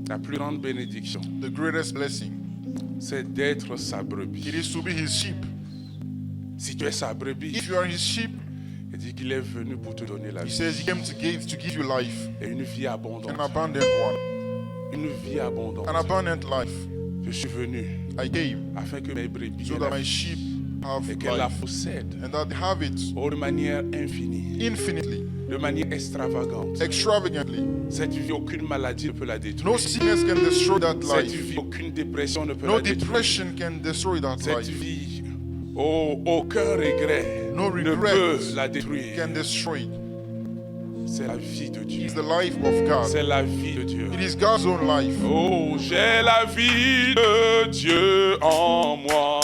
La plus grande bénédiction, the greatest blessing, c'est d'être sa brebis. it is to be his sheep. Si tu es sa brebis, If you are his sheep, il dit qu'il est venu pour te donner la he vie. says he came to give you life, Et une vie abondante. an abundant one, Une vie abondante. an abundant life. Je suis venu I came afin que mes brebis so aient that la my vie sheep have et qu'elles la life possèdent and that they have it de manière infinie, infinitely, de manière extravagante. extravagantly. Cette vie, aucune maladie ne peut la détruire. No sickness can destroy that Cette life. vie, aucune dépression ne peut No la détruire. depression can destroy that Cette life. vie, aucun regret No ne regret peut la détruire. can destroy it. C'est la vie de Dieu. It's the life of God. C'est la vie de Dieu. It is God's own life. Oh, j'ai la vie de Dieu en moi.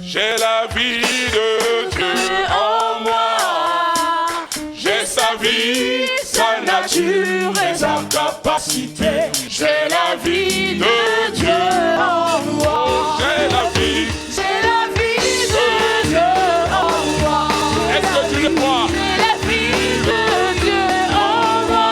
J'ai la vie de Dieu en moi. J'ai sa vie, sa nature et sa capacité. J'ai la vie de Dieu en moi. J'ai la vie. J'ai la vie de Dieu en moi. Est-ce que tu le crois? J'ai la vie de Dieu en moi.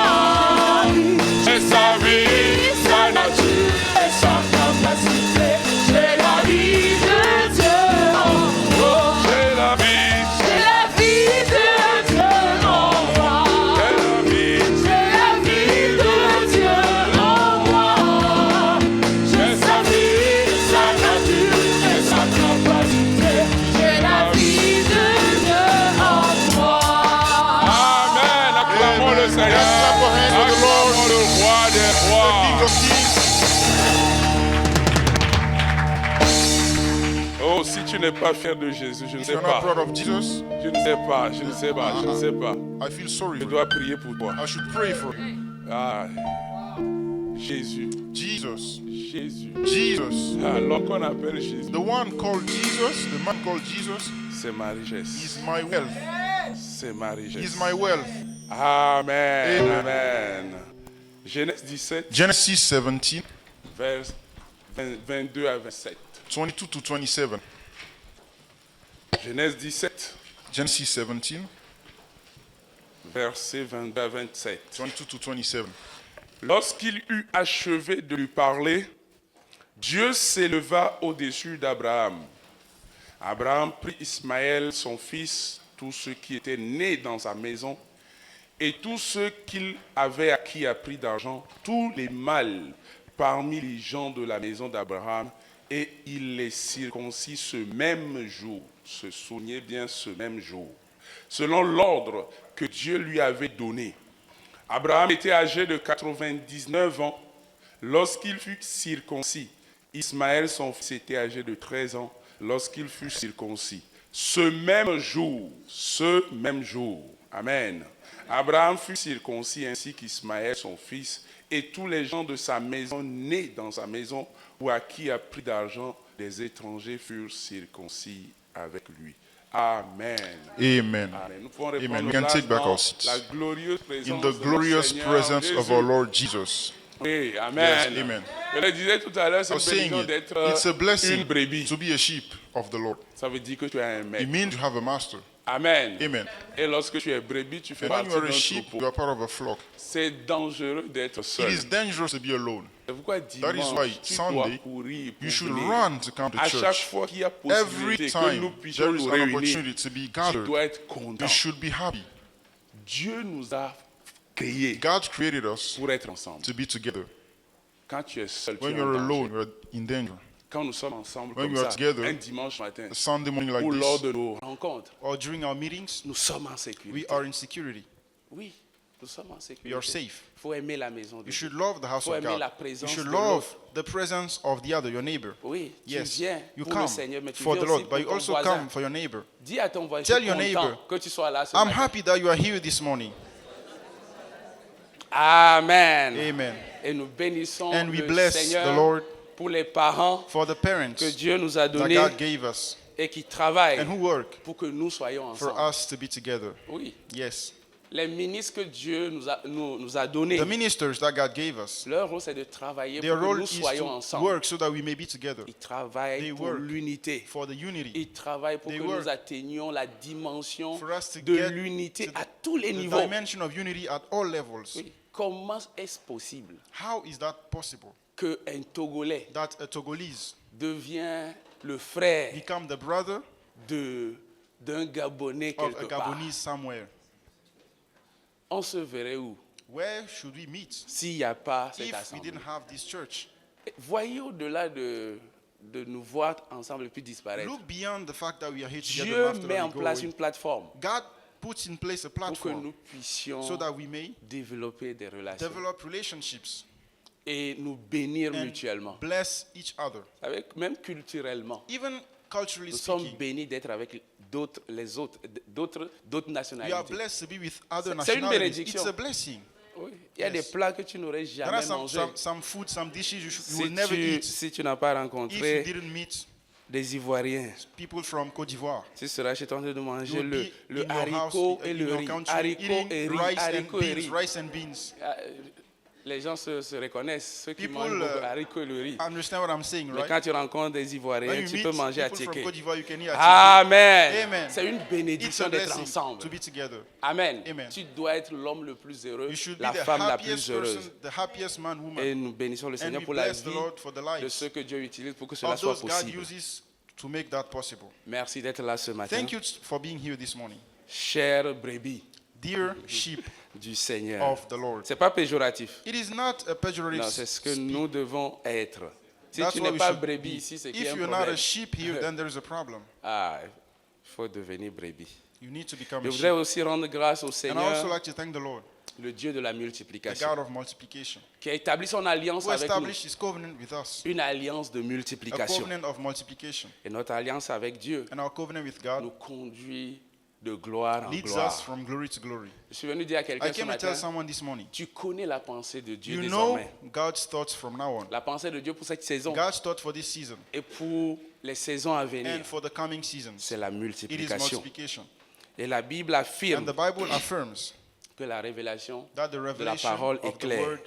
J'ai sa vie, sa nature et sa capacité. J'ai la vie de Dieu en moi. J'ai la vie. J'ai la vie de Dieu en moi. J'ai la vie. J'ai la vie de Dieu en moi. J'ai sa vie, sa nature et sa capacité. J'ai la vie de Dieu en moi. Amen. Acclamons le Seigneur. Clap your hands to the Lord. Acclamons le roi des The King rois. of Kings. Oh, si tu n'es pas fier de Jésus, je ne If sais you're pas. not proud of Jesus, Je ne sais pas, je ne sais pas, je ne sais pas. I feel sorry Je for you. dois prier pour toi. I should pray for you. Ah, Jésus, Jesus. Jésus. Jesus. Ah, l'homme qu'on appelle Jésus, The one called Jesus, the man called Jesus, c'est ma richesse. is my wealth. C'est ma richesse. He's my wealth. Amen, Amen. amen. Genèse 17, Genesis 17, vers 22 à 27. 22 to 27. Genèse 17, Genesis 17, versets 22 à 27. 22 to 27. Lorsqu'il eut achevé de lui parler, Dieu s'éleva au-dessus d'Abraham. Abraham prit Ismaël, son fils, tous ceux qui étaient nés dans sa maison, et tous ceux qu'il avait acquis à prix d'argent, tous les mâles parmi les gens de la maison d'Abraham, et il les circoncis ce même jour. Se souvenez bien, ce même jour, selon l'ordre que Dieu lui avait donné. Abraham était âgé de 99 ans lorsqu'il fut circoncis. Ismaël, son fils, était âgé de 13 ans lorsqu'il fut circoncis. Ce même jour, amen. Abraham fut circoncis ainsi qu'Ismaël, son fils, et tous les gens de sa maison, nés dans sa maison, ou à qui a pris d'argent, les étrangers furent circoncis avec lui. Amen. Amen. Amen. Nous pouvons Amen. reprendre We can place take back dans our seats. la glorieuse présence In the de notre glorious Seigneur presence of Jésus. our Lord Jesus. Oui, amen. Yes, amen. Je le disais tout à l'heure, c'est I une was saying bénédiction it. d'être It's a une blessing brebis. to be a sheep of the Lord. Ça veut dire que tu as un It maître. means you have a master. Amen. Amen. Et lorsque tu es brebis, tu fais And when partie you are a d'un sheep, troupeau. you are part of a flock. C'est dangereux d'être It seul. is dangerous to be alone. C'est pourquoi That is dimanche, why tu Sunday, dois courir pour You should venir. run to come to À chaque church. fois qu'il y a Every possibilité que nous time puissions there is nous an réunir, opportunity to be tu gathered, dois être content. you should be happy. Dieu nous a créés God created us pour être ensemble. to be together. Quand tu es seul, tu When es you're en danger. alone, you're in danger. Quand nous sommes ensemble When comme you are ça, together, un dimanche matin, A Sunday morning like ou lors this, de nos rencontres, Or during our meetings, nous sommes en we sécurité. are in security. Oui, nous sommes en sécurité. We are safe. Il faut aimer la maison de You Dieu. should love the house Faut of aimer God. la You présence should de love l'autre. the presence of the other, your neighbor. Oui, tu Yes, viens you pour come le Seigneur, mais tu for viens the aussi Lord, pour but you ton also voisin. come for your neighbor. Dis à ton voisin, Tell je your suis content neighbor, que tu sois là ce I'm matin. happy that you are here this morning. Amen. Amen. Et nous bénissons And we le bless Seigneur the Lord pour les parents for the parents que Dieu nous a that donnés God gave us et qui travaillent and who work pour que nous soyons for ensemble. us to be together. Oui, Yes. Les ministres que Dieu nous a donnés, The ministers that God gave us, leur rôle c'est de travailler their pour que role nous is soyons to ensemble. work so that we may be together. Ils travaillent They pour work l'unité. for the unity, Ils travaillent pour They que work nous atteignions la dimension for us to de get l'unité to à tous les the niveaux. dimension of unity at all levels. Oui. Comment est-ce possible How is that possible? qu'un Togolais That a Togolese devient le frère become the brother d'un Gabonais of a quelque part? Gabonese somewhere? On se verrait où Where should we meet s'il n'y a pas cette if we assemblée? didn't have this church? Voyez au-delà de nous voir ensemble et puis disparaître. Look beyond the fact that we are here together Dieu and after met that en we go place away. une plateforme God puts in place a pour que platform nous puissions so that we may développer des relations develop relationships et nous bénir and mutuellement. bless each other. Avec, même culturellement, Even culturally nous sommes speaking, bénis d'être avec d'autres we are nationalités. blessed to be with other C'est une nationalities. bénédiction. It's a blessing. Oui. Il y a Yes. des plats que tu n'aurais There are jamais mangés some food, some dishes you si will never eat si tu n'as pas if you rencontré didn't meet des Ivoiriens. people from Côte d'Ivoire. Tu seras chez toi en train de manger You will be le in your house, haricot et in le your riz. country, Haricot eating et riz. rice and Haricot et beans, riz. rice and beans. Ah, Les gens se reconnaissent, ceux qui People, mangent beaucoup haricot et le riz. Understand what I'm saying, Mais right? quand tu rencontres des When Ivoiriens, you tu meet peux manger à people from Tchéké. Côte d'Ivoire, you can eat at Amen. Amen. C'est une It's a bénédiction d'être blessing ensemble. to be together. Amen. Amen. Tu dois être l'homme le plus heureux, You should be la the femme la happiest plus heureuse. person, the happiest man, woman. Et nous bénissons le And Seigneur we pour la bless the vie Lord for the de lives ceux que Dieu utilise pour que cela of soit those God possible. uses to make that possible. Merci d'être là ce matin. Thank you for being here this morning. Chère brebis Dear sheep du Seigneur. of the Lord. C'est pas péjoratif. It is not a pejorative Non, c'est ce que speak. nous devons être. Si That's tu what n'es we pas should brebis be. ici, c'est qu'il y a If un you're not a problème. sheep here, then there is a problem. Ah, il faut devenir brebis. You need to become Je a voudrais sheep. aussi rendre grâce au And I also Seigneur, like to thank the Lord, le Dieu de la the multiplication, God of multiplication, qui a établi son alliance who avec nous. established his covenant with us, Une alliance de a multiplication. covenant of multiplication. Et notre alliance avec Dieu And our covenant with nous God conduit de gloire en leads us gloire. from glory to glory. Je suis venu dire à I quelqu'un ce came to matin, tell someone this morning, tu connais la pensée de Dieu you know désormais. God's thoughts from now on. La pensée de Dieu pour cette saison God's thought for this season et pour les saisons à venir, and for the coming seasons. c'est la It is multiplication. multiplication. Et la Bible And affirme the Bible affirms que la révélation that the de la revelation parole est of the claire. word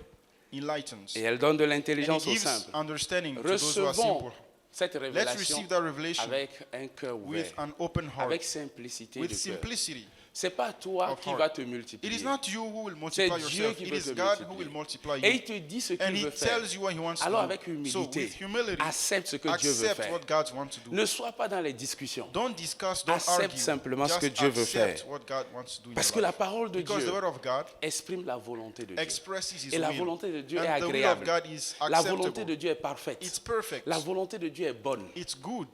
enlightens. Et elle donne de And it l'intelligence aux gives simples. understanding to those who are Recevons simple. cette Let's révélation receive that revelation avec un cœur ouvert, with an open heart, avec simplicité with de cœur. simplicity. C'est pas toi of qui heart. vas te It multiplier. is not you who will C'est multiply Dieu yourself. qui It veut is te God who multiplier. will multiply Et you. il te dit ce And qu'il He veut faire. tells you what He wants Alors to avec do. So humilité, with humility, accepte ce que Dieu veut accept faire. what God wants to do. Ne sois pas dans les discussions. Don't discuss, don't Accepte argue. simplement ce Just que Dieu veut accept faire. what God wants to do in Parce your que la life. parole de Because Dieu the word of God exprime la volonté de Dieu. expresses His Et la will. volonté de Dieu And est the will of agréable. God is La volonté acceptable. de Dieu est parfaite. It's perfect. La volonté de Dieu est bonne. It's good.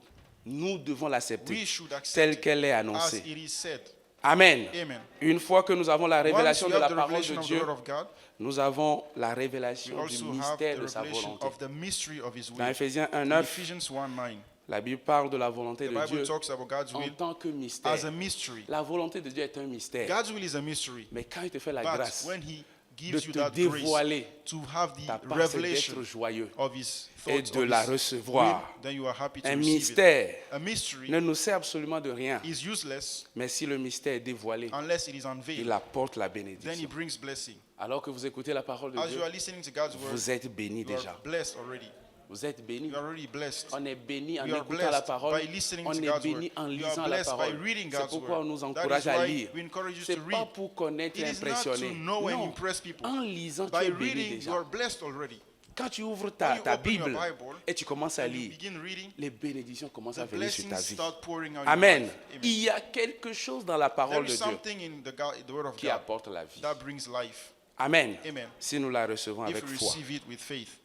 Nous devons l'accepter We should accept telle it qu'elle est as annoncée. it is said. Amen. Amen. Une fois que nous avons la Once révélation you de la have the parole revelation de of the Dieu, word of God, nous avons la we révélation du also have mystère the de sa revelation volonté. of the mystery of His Dans will. Éphésiens In 1:9, Ephesians 1:9, la Bible parle de la volonté the de Dieu Bible talks about God's en will tant que as mystère. a mystery. La volonté de Dieu est un mystère. God's will is a mystery. Mais quand il te fait la But grâce when He de gives you te that dévoiler, grace to have the ta part c'est revelation d'être joyeux. of His et thoughts, de of la His recevoir. will, then you are happy to Un receive it. mystère A mystery ne nous sert absolument de rien. is useless Mais si le mystère est dévoilé, unless it is il unveiled. apporte la Then He bénédiction. brings blessing. Alors que vous écoutez la parole de As Dieu, you are listening to God's word, vous êtes bénis you déjà. are blessed already. Vous êtes bénis. You are already blessed. On est béni en You are écoutant la blessed parole. by listening On to est God's béni word. en You are lisant la blessed by parole. reading C'est God's pourquoi on word. nous That encourage is à why lire. we encourage you C'est to pas read. pour connaître et It is not to impressionner. know and Non. impress people. En lisant, tu By es béni reading, you déjà. are blessed already. Quand tu ouvres When ta you open your Bible Bible et tu commences à and you lire, begin reading, les bénédictions commencent à the venir sur ta blessings vie. start pouring out in Amen. your life. Amen. Il y a quelque chose dans la There parole de is Dieu something in the word of qui God apporte la vie. that brings life Amen. Amen. Si nous la recevons if avec we foi. receive it with faith.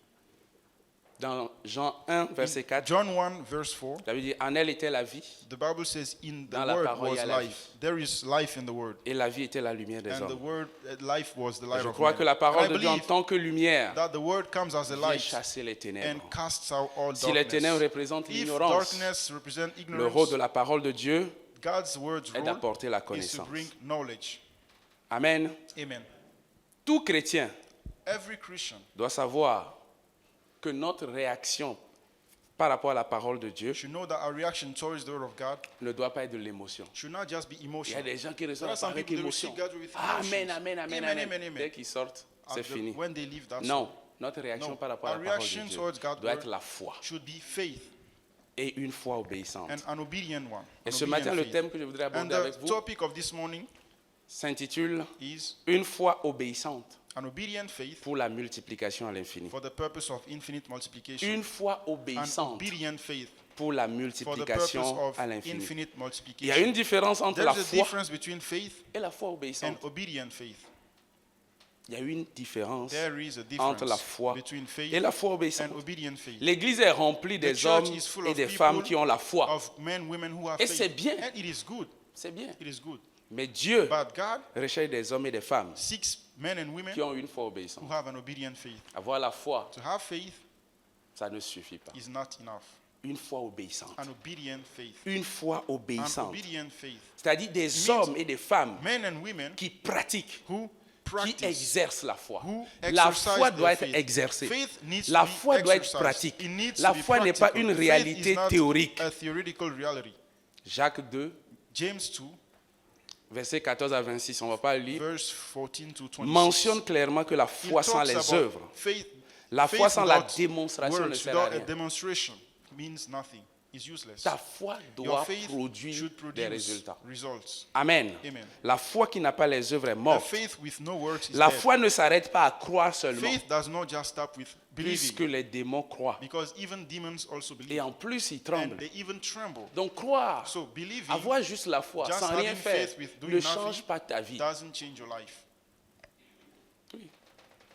Dans Jean 1, verset 4, John 1, verse 4, ça veut dire en elle était la vie, the Bible says, in the Dans la word parole, il y was a la life. There is life in the word. et la vie était la lumière des And the hommes. word, life was the light Je of crois man. que la parole And I de Dieu en believe tant que lumière that the word comes as a vient light chasser les and ténèbres. casts out all Si les ténèbres darkness. représentent If l'ignorance, darkness represents le rôle ignorance, de la parole de Dieu God's word's est role d'apporter la is to connaissance. bring knowledge. Amen. Amen. Tout chrétien Every Christian doit savoir que notre réaction par rapport à la parole de Dieu should know that our reaction towards the word of God ne doit pas être de l'émotion. should not just be Il y a emotional. des gens qui There are reçoivent some avec people that émotion. receive God with Amen, emotions. amen, amen, Amen, amen. amen, amen. Dès qu'ils sortent, c'est And fini. when they leave that Non, notre réaction No. par rapport à Our la parole reaction de Dieu towards God's doit word être la foi should be faith et une foi obéissante. and an obedient one. Et an ce obedient matin, le faith. thème que je voudrais And aborder avec the vous topic of this morning s'intitule is Une foi obéissante an obedient faith pour la multiplication à l'infini. for the purpose of infinite multiplication. Une foi An obéissante obedient faith pour la for the purpose multiplication of à l'infini. infinite Il y a multiplication. une différence entre la There's a foi difference between faith et la foi and obéissante. obedient faith. Il y a une différence There is a entre la difference foi between faith et la foi obéissante. and obedient faith. L'église est remplie The des church hommes is full et of des people femmes qui ont la foi. of men, women who have Et faith. c'est bien. And it is good. C'est bien. It is good. Mais Dieu But God recherche des hommes et des femmes seeks men and women qui ont une foi obéissante. who have an obedient faith. Avoir la foi, To have faith ça ne suffit pas. is not enough. Une foi obéissante. An obedient faith. Une foi An obéissante. obedient faith. C'est-à-dire des It means hommes et des femmes Men and women qui pratiquent, who qui practice, exercent la foi. who La exercise foi their doit être faith. exercée. Faith needs La to be foi doit être exercised. pratique. It needs La to be foi n'est pas practical. une Faith réalité is not théorique. a theoretical reality. Jacques 2, James 2, versets 14 à 26, on ne va pas le lire, verse 14 to 26. mentionne clairement que la It foi sans talks les about œuvres, faith. la Faith foi sans la without démonstration ne words, sert à without a rien. demonstration means nothing. Is useless. Ta foi Your doit faith produire should des produce résultats. results. Amen. Amen. La foi qui n'a pas les œuvres est A morte. faith with no works is La dead. foi ne s'arrête pas à croire seulement, Faith does not just stop with puisque believing, les démons croient. because even demons also believe, Et en plus, ils and tremblent. they even tremble. Donc croire, So believing avoir juste la foi, just sans rien having faire, faith with doing ne nothing change pas ta vie. doesn't change your life.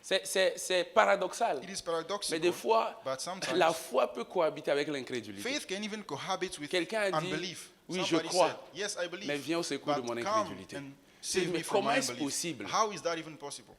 C'est paradoxal. It is paradoxical, Mais des fois, but sometimes la foi peut cohabiter avec l'incrédulité. faith can even cohabit with Quelqu'un a dit, unbelief. oui, je Somebody crois, said, yes, I believe, mais viens au secours de but mon come incrédulité. and C'est- save mais me from comment my est-ce unbelief. possible? How is that even possible?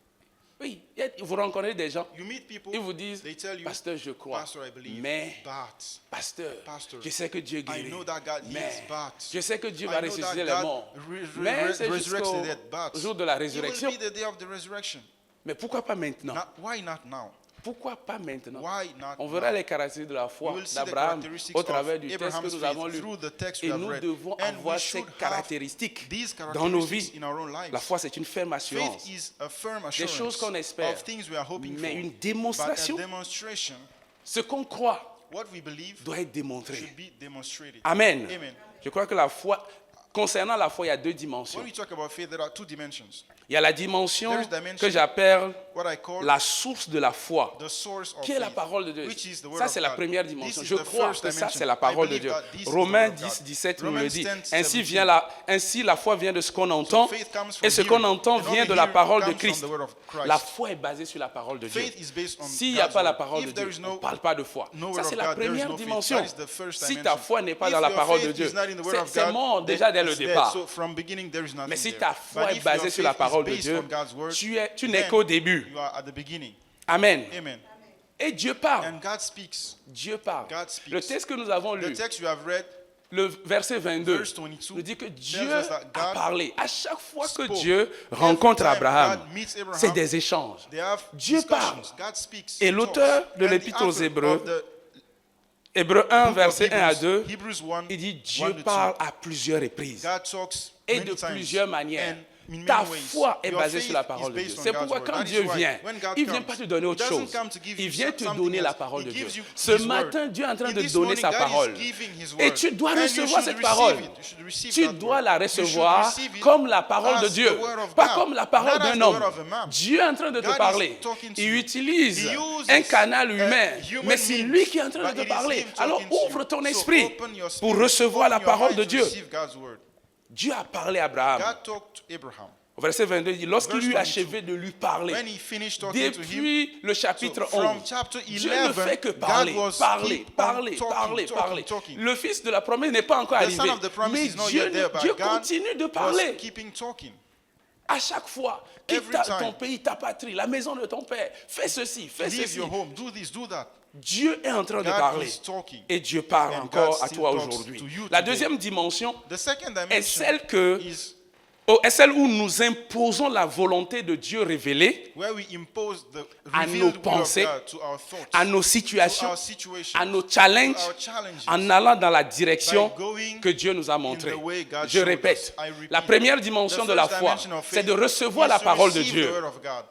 Oui, vous rencontrez des gens, You meet people, ils vous disent, they tell you, pasteur, je crois, Pastor, I believe, mais but pasteur, Pastor, je sais que Dieu I guérit, know that God mais heals, but je sais que Dieu I va know ressusciter that les God morts, re- mais re- c'est resurrects jusqu'au the dead, but jour de la it will résurrection. be the day of the resurrection. Mais pourquoi pas maintenant? Why not now? Pourquoi pas maintenant? Why not On verra now? les caractéristiques de la We foi will see the d'Abraham characteristics au of travers du texte que Abraham's nous avons faith lu. through the text we Et have nous read. devons And avoir we ces should have caractéristiques these dans nos characteristics vies. in our own lives. La foi, c'est une ferme assurance. Faith is a firm Des assurance choses qu'on espère, of things we are hoping mais for. une But démonstration. a demonstration, Ce qu'on croit what we believe doit être démontré. should be demonstrated. Amen. Amen. Je crois que la foi, concernant la foi, il y a deux dimensions. When we talk about faith, there are two dimensions. Il y a la dimension There is dimension, que j'appelle What I call la source de la foi, the source of qui est la faith, parole de Dieu. which is the word Ça, of c'est la God. première This dimension. is Je the crois first que ça, dimension. c'est la I parole de believe Dieu. that this is the Romains word of 10, God. 17 nous Romans le dit. 10, Ainsi, 17. ainsi, la foi vient de ce qu'on entend, faith comes from et ce qu'on hearing. entend And vient only de la hearing parole de comes from Christ. the word of Christ. La foi est basée sur la parole de Dieu. Faith is based on S'il n'y a God's pas la word. parole de If there Dieu, is on ne no- parle pas de foi. no Ça, word c'est of la God, there is première no faith. dimension. That is the first Si ta dimension. foi n'est pas If dans la your parole faith de Dieu, is not in the word of c'est God, mort then déjà dès le it's dead. départ. So from beginning, there is nothing Mais si there. ta foi But est if your basée sur la faith is parole de based Dieu, on God's word, tu n'es then qu'au début. you are at the beginning. Amen. Amen. Et Dieu parle. And God speaks. Dieu parle. God speaks. Le texte que nous avons The lu, text you have read le verset 22, Verse 22 nous dit que Dieu tells us that a God parlé. À chaque fois que spoke. Dieu rencontre Every time Abraham, God meets Abraham, c'est des échanges. They have Dieu discussions. parle. God speaks. Et He l'auteur talks. de And the l'Épître aux author Hébreux, of the Hébreux 1, book of verset 1 à Hebrews, 2, Hebrews 1, il dit 1 Dieu to 2. parle à plusieurs reprises God talks et many de times plusieurs manières. and in Ta many ways. foi est Your basée faith sur la is parole de based Dieu. on C'est God's pourquoi word. quand That is Dieu why vient, when God il ne vient comes, pas te donner autre he doesn't chose. come to give Il you vient te something donner la else. parole He de Dieu. gives you Ce his matin, word. Dieu est en train In de this donner morning, sa God is parole. giving his Et word. tu dois And you recevoir should cette receive parole. it. You should receive Tu that dois word. la You should recevoir receive it comme la parole as de the Dieu, word of pas God, comme la parole not as d'un the word homme. of a man. Dieu est en train de God te is parler. talking to Il you. utilise He uses un canal a humain, human mais c'est means, lui qui est en train de but te it is parler. him Alors talking to ouvre you. ton So esprit open your pour spirit, recevoir la open your parole mind de to Dieu. receive God's word. Dieu a parlé à Abraham. God talked to Abraham. Au verset 22, il dit, lorsqu'il Verse eut 22. achevé de lui parler, When he finished talking to him, depuis le chapitre so from 11, chapter Dieu 11, ne fait que God parler, was parler, keep on parler, talking, parler, talking, parler. talking. Le fils de la promesse n'est pas encore The arrivé, son of the promise mais is not Dieu, yet there, but Dieu God continue de was parler. keeping talking. À chaque fois, quitte Every time. ton pays, ta patrie, la maison de ton père, fais ceci, fais Leave ceci. your home, do this, do that. Dieu est en train de God parler. is talking. Et Dieu parle And encore God à still toi talks aujourd'hui. to you La today. deuxième dimension The second est dimension celle que is est celle où nous imposons la volonté de Dieu révélée where we impose the à revealed nos will of pensées, God to our thoughts, à nos to situations, our situations, à nos challenges, to our challenges, en allant dans la direction by going que Dieu nous a in montrée. the way God Je showed répète, us. I repeat. la première dimension The de la first foi, dimension of c'est faith de recevoir is la to parole de receive Dieu. the word of God.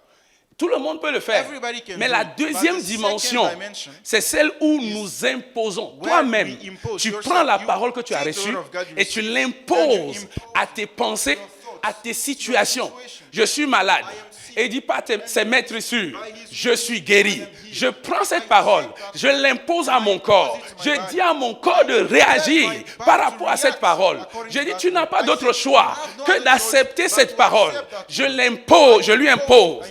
Tout le monde peut le faire. Everybody can Mais do la it. deuxième But the dimension, second dimension, c'est celle où nous imposons. where Toi-même, we impose tu yourself, prends la you parole que tu as take the reçue word of God you et tu receive, l'imposes and you impose à tes pensées, your thoughts, à tes situations. Je suis malade. Et dis pas c'est maître sûr. Je suis guéri. Je prends cette parole, je l'impose à mon corps. Je dis à mon corps de réagir par rapport à cette parole. Je dis tu n'as pas d'autre choix que d'accepter cette parole. Je l'impose, je lui impose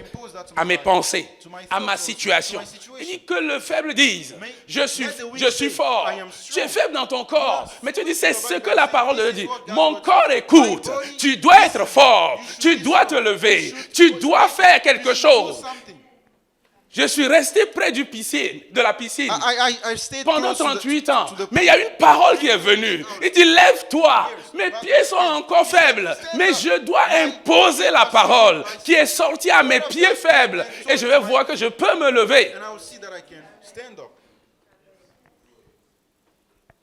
à mes pensées, à ma situation. Il dit que le faible dise, je suis fort. Tu es faible dans ton corps, mais tu dis c'est ce que la parole de Dieu dit. Mon corps écoute, tu dois être fort, tu dois te lever, tu dois faire quelque chose. Je suis resté près de la piscine I stayed pendant close to the- 38 ans. to the- Mais il y a une parole qui est venue. Il dit, lève-toi. Mes pieds sont encore faibles. Mais je dois imposer la parole qui est sortie à mes pieds faibles. Et je vais voir que je peux me lever. And I will see that I can stand up.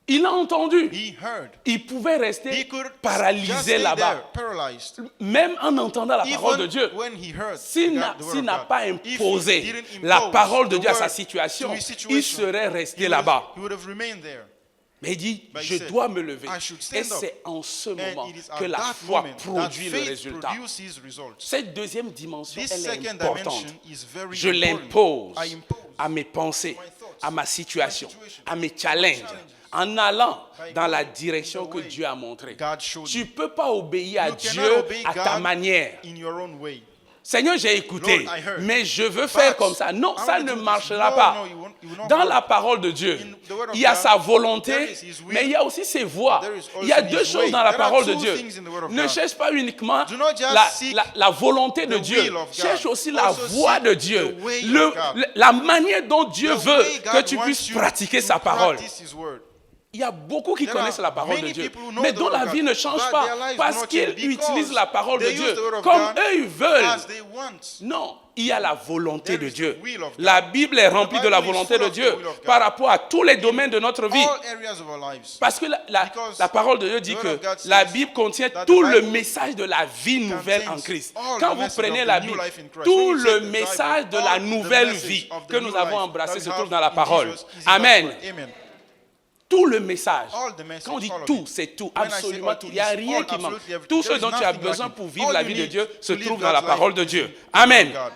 Il a entendu. He heard. Il pouvait He rester could just paralysé stay là-bas. there, paralyzed. Même en entendant la parole de Even Dieu. when he heard S'il n'a the word of God, pas if he imposé didn't la impose parole de the Dieu à sa word situation, to his situation, il serait resté he là-bas. would have remained there. Mais il dit, But he je said, dois me lever. I should Et stand up. c'est en ce And moment it is que at la that foi moment that produit le faith résultat. produces results. Cette deuxième dimension, This elle est second importante. dimension is very Je important. l'impose I impose à mes pensées, my thoughts, à ma situation, my situation, à mes my challenges, challenges, en allant by dans la going direction the que way Dieu a montrée. God showed Tu you. ne peux pas obéir à You cannot Dieu obey à ta God manière. in your own way. Seigneur, j'ai écouté, Lord, I heard. mais je veux faire comme ça. Non, I ça want ne to do this. marchera No, pas. no, you will not Dans work. la parole de Dieu, In the word of il y a God, sa volonté, there is his will, mais il y a aussi ses voies. there is Il y a also deux his choses way. dans la There are parole de two Dieu. things in the word of Ne God. cherche pas uniquement Do not just seek la volonté de the Dieu. will of God. Cherche aussi la Also voie seek de Dieu. the way of God. La manière dont Dieu The veut way que God tu wants puisses you pratiquer to sa parole. practice his word. Il y a beaucoup qui There connaissent are la parole de many Dieu, people who know mais the dont word la of vie God, ne change but pas their lives do parce not qu'ils change because utilisent la parole de they Dieu use the word of comme God eux ils veulent. as they want. Non, il y a la volonté There de is the Dieu. will of God. La Bible est remplie de la Bible is volonté full de of the Dieu will of God. par rapport à tous les domaines de notre vie. All areas of our lives. Parce que Because la parole de Dieu dit the que word of God says la Bible contient that the tout le Bible message de la vie nouvelle en contains Christ. all Quand the vous message prenez of la the new Bible, life in Christ. tout When you le take the message Bible, de la all the nouvelle message vie of the que nous new avons life embrassée that se we trouve have dans la in parole. Jesus is in that Amen. word. Amen. Tout le message. All the message, Quand on dit all of tout, it. c'est tout, When I say absolument all, tout. it Il n'y a is rien all, qui manque. absolutely everything. Tout ce There is dont tu as nothing besoin lacking. pour vivre All la you vie de need Dieu se to live trouve dans la God's life parole de is Dieu. in the word Amen. of God. Amen.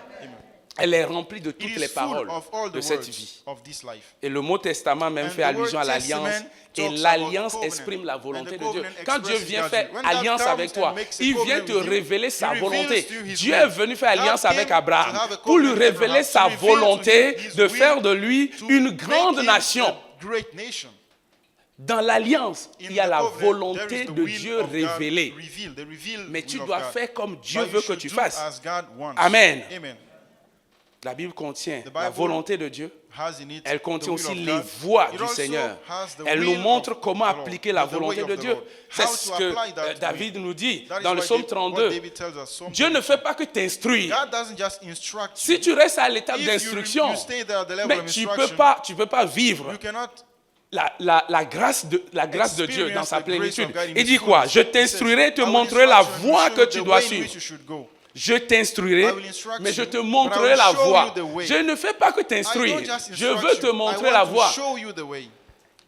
Elle est remplie de It toutes is les full paroles of all de the cette words vie. of this life. Et le mot testament même And fait the allusion à word l'alliance. testament Et talks l'alliance about covenant. exprime la And volonté the de Dieu. covenant Quand Dieu expresses vient God's faire will. When God alliance comes avec toi, and makes a il vient covenant te with you, révéler he sa reveals volonté. to you his Dieu will. est venu faire alliance God avec came Abraham to have a pour lui covenant with révéler Abraham, sa to reveal to volonté him his de will, faire de lui to une make grande him nation. a great nation. Dans l'alliance, In il y a the la covenant, volonté there is the de will Dieu of God révélée. revealed, the revealed Mais tu will of dois God. faire comme Dieu But veut you que should tu do fasses. as God wants. Amen. Amen. La Bible contient The la Bible volonté de Dieu. Has in it Elle the contient will aussi of les God. voies It du also Seigneur. has the Elle nous will montre of comment the Lord, appliquer la the way volonté of de the Dieu. Lord. C'est How ce to que apply that David nous dit That is dans le why psaume what 32. David tells us, Psalm Dieu ne 32. fait pas que t'instruire. God doesn't just instruct Si you. tu restes à l'étape If d'instruction, you stay there at the level mais of tu instruction, peux pas vivre you cannot la grâce de Dieu dans sa experience the grace plénitude. of God in Il His dit quoi? fullness. Je He says, t'instruirai, te I will montrerai la instruct you and voie show que you tu the dois way in suivre. which you should go. Je t'instruirai, I will instruct mais je you, te but I montrerai will la show voie. you the way. Je ne fais pas que I t'instruire. don't just Je instruct veux te you. montrer I la want to voie. show you the way.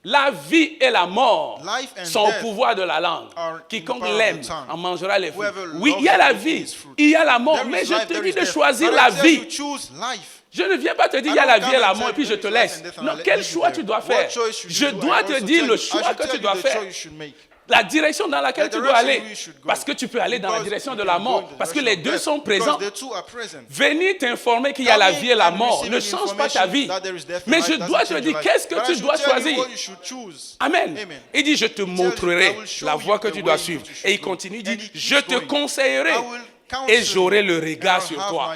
La vie et la mort Life and sont au death pouvoir de la langue. are in Quiconque the power of l'aime the tongue. en mangera les fruits. Whoever Oui, il y a loves la it will vie, eat its fruit. il y a la mort, There mais is je life, te there dis is de death. choisir But la I tell vie. you, choose life. Je ne viens pas te dire il y a la vie et la mort et puis je te laisse. Non, quel choix tu dois faire? Je dois te dire le choix que tu dois faire. La direction dans laquelle tu dois aller. Parce que tu peux aller dans la direction de la mort. Parce que les deux sont présents. Venir t'informer qu'il y a la vie et la mort ne change pas ta vie. Mais je dois te dire qu'est-ce que tu dois choisir. Amen. Il dit, je te montrerai la voie que tu dois suivre. Et il continue, il dit, je te conseillerai et j'aurai le regard sur toi.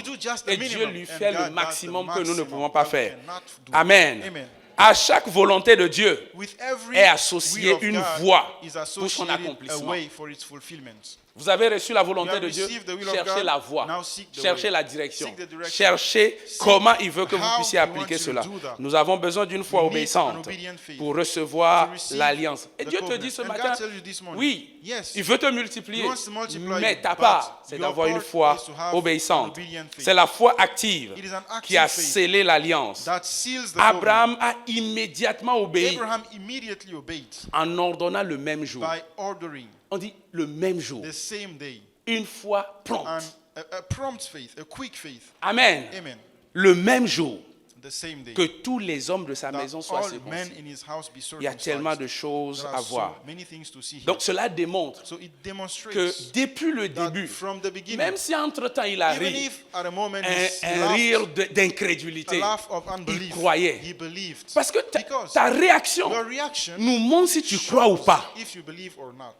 We do just the Et minimum, Dieu lui and fait God le does the maximum que nous ne maximum pouvons pas that we faire. cannot do. Amen. Amen. À chaque volonté de Dieu With every est associée will of une God voie is pour son associated a accomplissement. way for its fulfillment. Vous avez reçu la volonté You have de Dieu, received the will of cherchez God, la voie, now seek the cherchez way. la direction, Seek the direction. cherchez Seek comment il veut que vous how puissiez he appliquer wants you cela. to do that. Nous avons besoin d'une foi We need obéissante an obedient faith pour recevoir to receive l'alliance. Et the Dieu te covenant. dit ce And matin, God tells you this morning, oui, yes, il veut te multiplier, He wants to multiply mais you, ta but part, c'est your d'avoir une part foi is to have obéissante. an obedient faith. C'est la foi active It is an active qui a faith scellé l'alliance. that seals the Abraham a immédiatement obéi covenant. Abraham immediately obeyed en ordonnant le même jour. by ordering On dit le même jour. the same day. Une foi And prompte. a prompt faith, a quick faith. Amen. Amen. Le même jour The same day. que tous les hommes de sa That maison soient all men circoncis. in his house be Il y a tellement de circumcised. choses There à are so voir. many things to see here. Donc cela démontre So it demonstrates que depuis le that début, from the beginning, même si entre-temps il even arrive if at a moment un rire a d'incrédulité, laugh of il unbelief, croyait. he believed. Parce que Because ta réaction your reaction nous montre si tu crois ou shows pas. if you believe or not.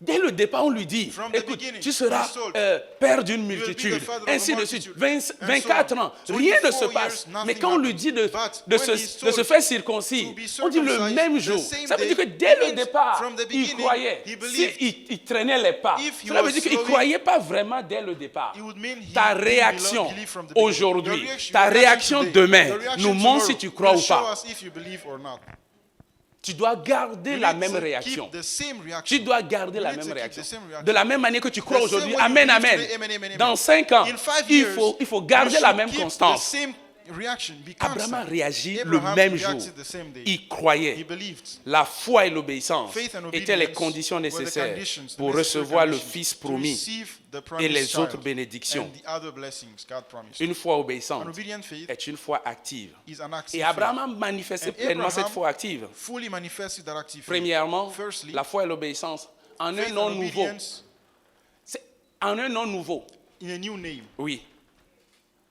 Dès le départ, on lui dit, From the écoute, beginning, tu seras he's told, père d'une will be the multitude, father of ainsi a de suite. multitude, and 24 so on. ans, rien ne se 24 passe. years, Mais nothing quand on lui happened. dit de But se when he's de se told faire circoncis, to be on dit le circumcised même the jour. same Ça veut dire que day, dès le means départ, from the il beginning, croyait. he believed. Il traînait les pas. If he Cela veut was dire qu'il ne slowly- croyait pas vraiment dès le départ. It would mean he Ta didn't réaction believe from the beginning. aujourd'hui, Your reaction- ta your réaction today, demain your reaction nous montre si tomorrow tu crois will ou show pas. us if you believe or not. Tu dois garder You la need même to réaction. keep the same reaction. Tu dois garder You la need même to keep réaction. the same reaction. De la même manière que tu crois The same aujourd'hui. way you Amen, believe amen. today, amen, amen, amen. Dans 5 ans, In 5 il years, faut garder you la should même keep the constance. same reaction. Be Abraham a constant. réagi le Abraham même jour. reacted the same day. Il He croyaient. believed. La foi et l'obéissance Faith and étaient les obedience conditions were the nécessaires conditions, the pour necessary recevoir le conditions Fils to promis receive the et promised les autres child bénédictions. and the other blessings God promised. Une foi An obéissante obedient faith est une foi active. is an active Et Abraham a manifesté And pleinement Abraham cette foi active. faith. Fully manifested that active faith. Premièrement, Firstly, la foi et l'obéissance en faith un and nom nouveau. obedience C'est en un nom nouveau. in a new name. Oui.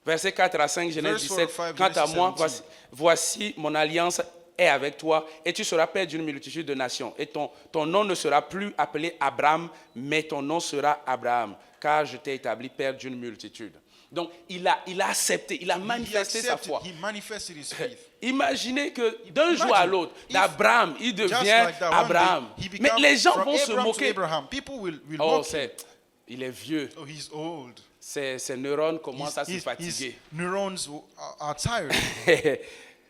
Versets 4 à 5, Genèse Verse 4 17. à 5, Quant à Genesis moi, 17. voici mon alliance est avec toi et tu seras père d'une multitude de nations. Et ton nom ne sera plus appelé Abraham, mais ton nom sera Abraham, car je t'ai établi père d'une multitude. Donc, il a accepté, il a He manifesté sa accepted, foi. he manifested his faith. Imaginez que d'un jour à l'autre, if d'Abraham, il Just devient like that, one Abraham. day, he Mais became les gens from vont se Abraham to moquer. Abraham. People will Oh, mock him. il est vieux. Oh, he's old. Ses neurones commencent à se His fatiguer. neurons are tired.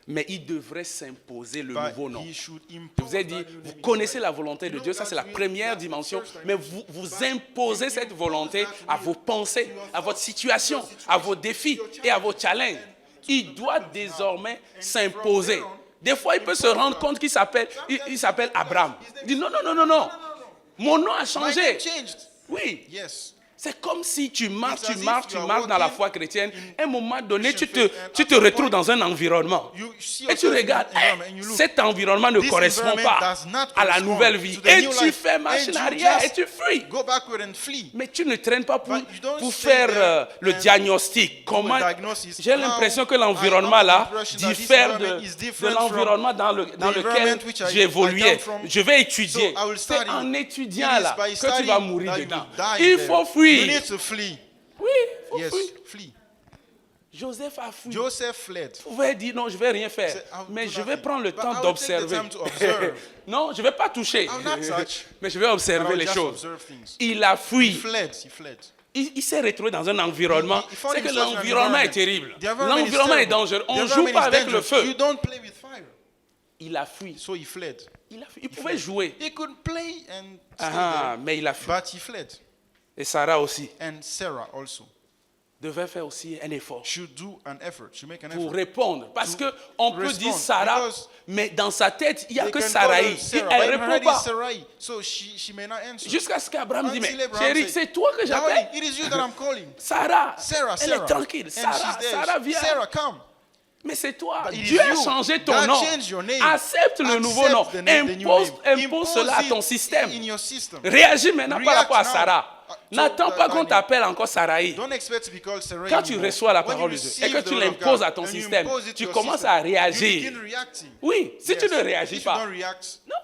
Mais il devrait s'imposer le But nouveau nom. he should Je impose vous ai that dit, new vous name. connaissez la volonté de You Dieu, know ça c'est la God's will, première that's the dimension, first mais dimension. vous imposez cette volonté à vos pensées, à votre situation, à vos défis et à vos challenges. Il doit désormais s'imposer. Des fois, il peut se rendre compte qu'il s'appelle Abraham. Il dit non, mon nom a My changé. name changed. Oui. Yes. C'est comme si tu marches It's as if you are dans la walking foi chrétienne. À un moment donné, tu Christian te faith, and at retrouves some dans un environnement. You see Et tu yourself in regardes, an environment and you look. cet environnement ne This correspond environment pas does not à la correspond nouvelle vie. to the Et new tu life. fais machine And you arrière just et tu fuis. Go backward and flee. Mais tu ne traînes pas But you don't pour stay faire there le and diagnostic. Comment diagnosis. j'ai l'impression que l'environnement là I have the impression that this diffère environment de is different l'environnement dans lequel environment which I j'évoluais. come from. Je vais étudier. So I will C'est study. en It étudiant is là by que tu vas studying mourir that you dedans. will die Il there. faut You fuir. need to flee. Oui, il faut Yes, fuir. flee. Joseph a fui. Joseph fled. Vous pouvez dire non, je ne vais rien faire. Say, I'll Mais do je vais nothing. prendre le But temps I will take the d'observer. time to observe. Non, je ne vais pas toucher. I'll not touch. Mais je vais But observer I'll les just choses. observe things. Il a He fui. fled. He fled. Il s'est retrouvé dans un environnement. He found C'est que himself in an l'environnement est environment. terrible. The environment is L'environnement est terrible. dangereux. The On ne joue environment pas is avec le dangerous. You feu. don't play with fire. Il a fui. So he fled. Il pouvait jouer. He could play and stay Ah, mais il a there, fui. but he fled. Et Sarah aussi And Sarah also devait faire aussi un effort should do an effort. Should make an pour effort. répondre. Parce qu'on peut dire respond, Sarah, because mais dans sa tête, il n'y a They que can Sarai. call her Sarah, Elle but ne in her répond head pas. is Sarai, so she may not answer. Jusqu'à ce qu'Abraham dit, mais Until Abraham chérie, said, c'est toi que j'appelle. Naomi, it is you that I'm calling. Sarah, Sarah, elle est tranquille. And Sarah, she's there. Sarah, viens. Sarah, come. Mais c'est toi. But it is Dieu a you. changé ton God nom. changed your name. Accepte le nouveau Accept nom. the new Impose name. cela à it ton système. in your system. Réagis maintenant par React rapport à now. Sarah. So N'attends that pas qu'on I- t'appelle encore Sarai. Don't expect to be called Sarai Quand tu anymore. reçois la When parole you de Dieu receive et que the tu word of l'imposes God à ton and you système, impose it tu to your commences system, à you réagir. begin reacting. Oui, si tu Yes. ne réagis If you pas, don't react, non,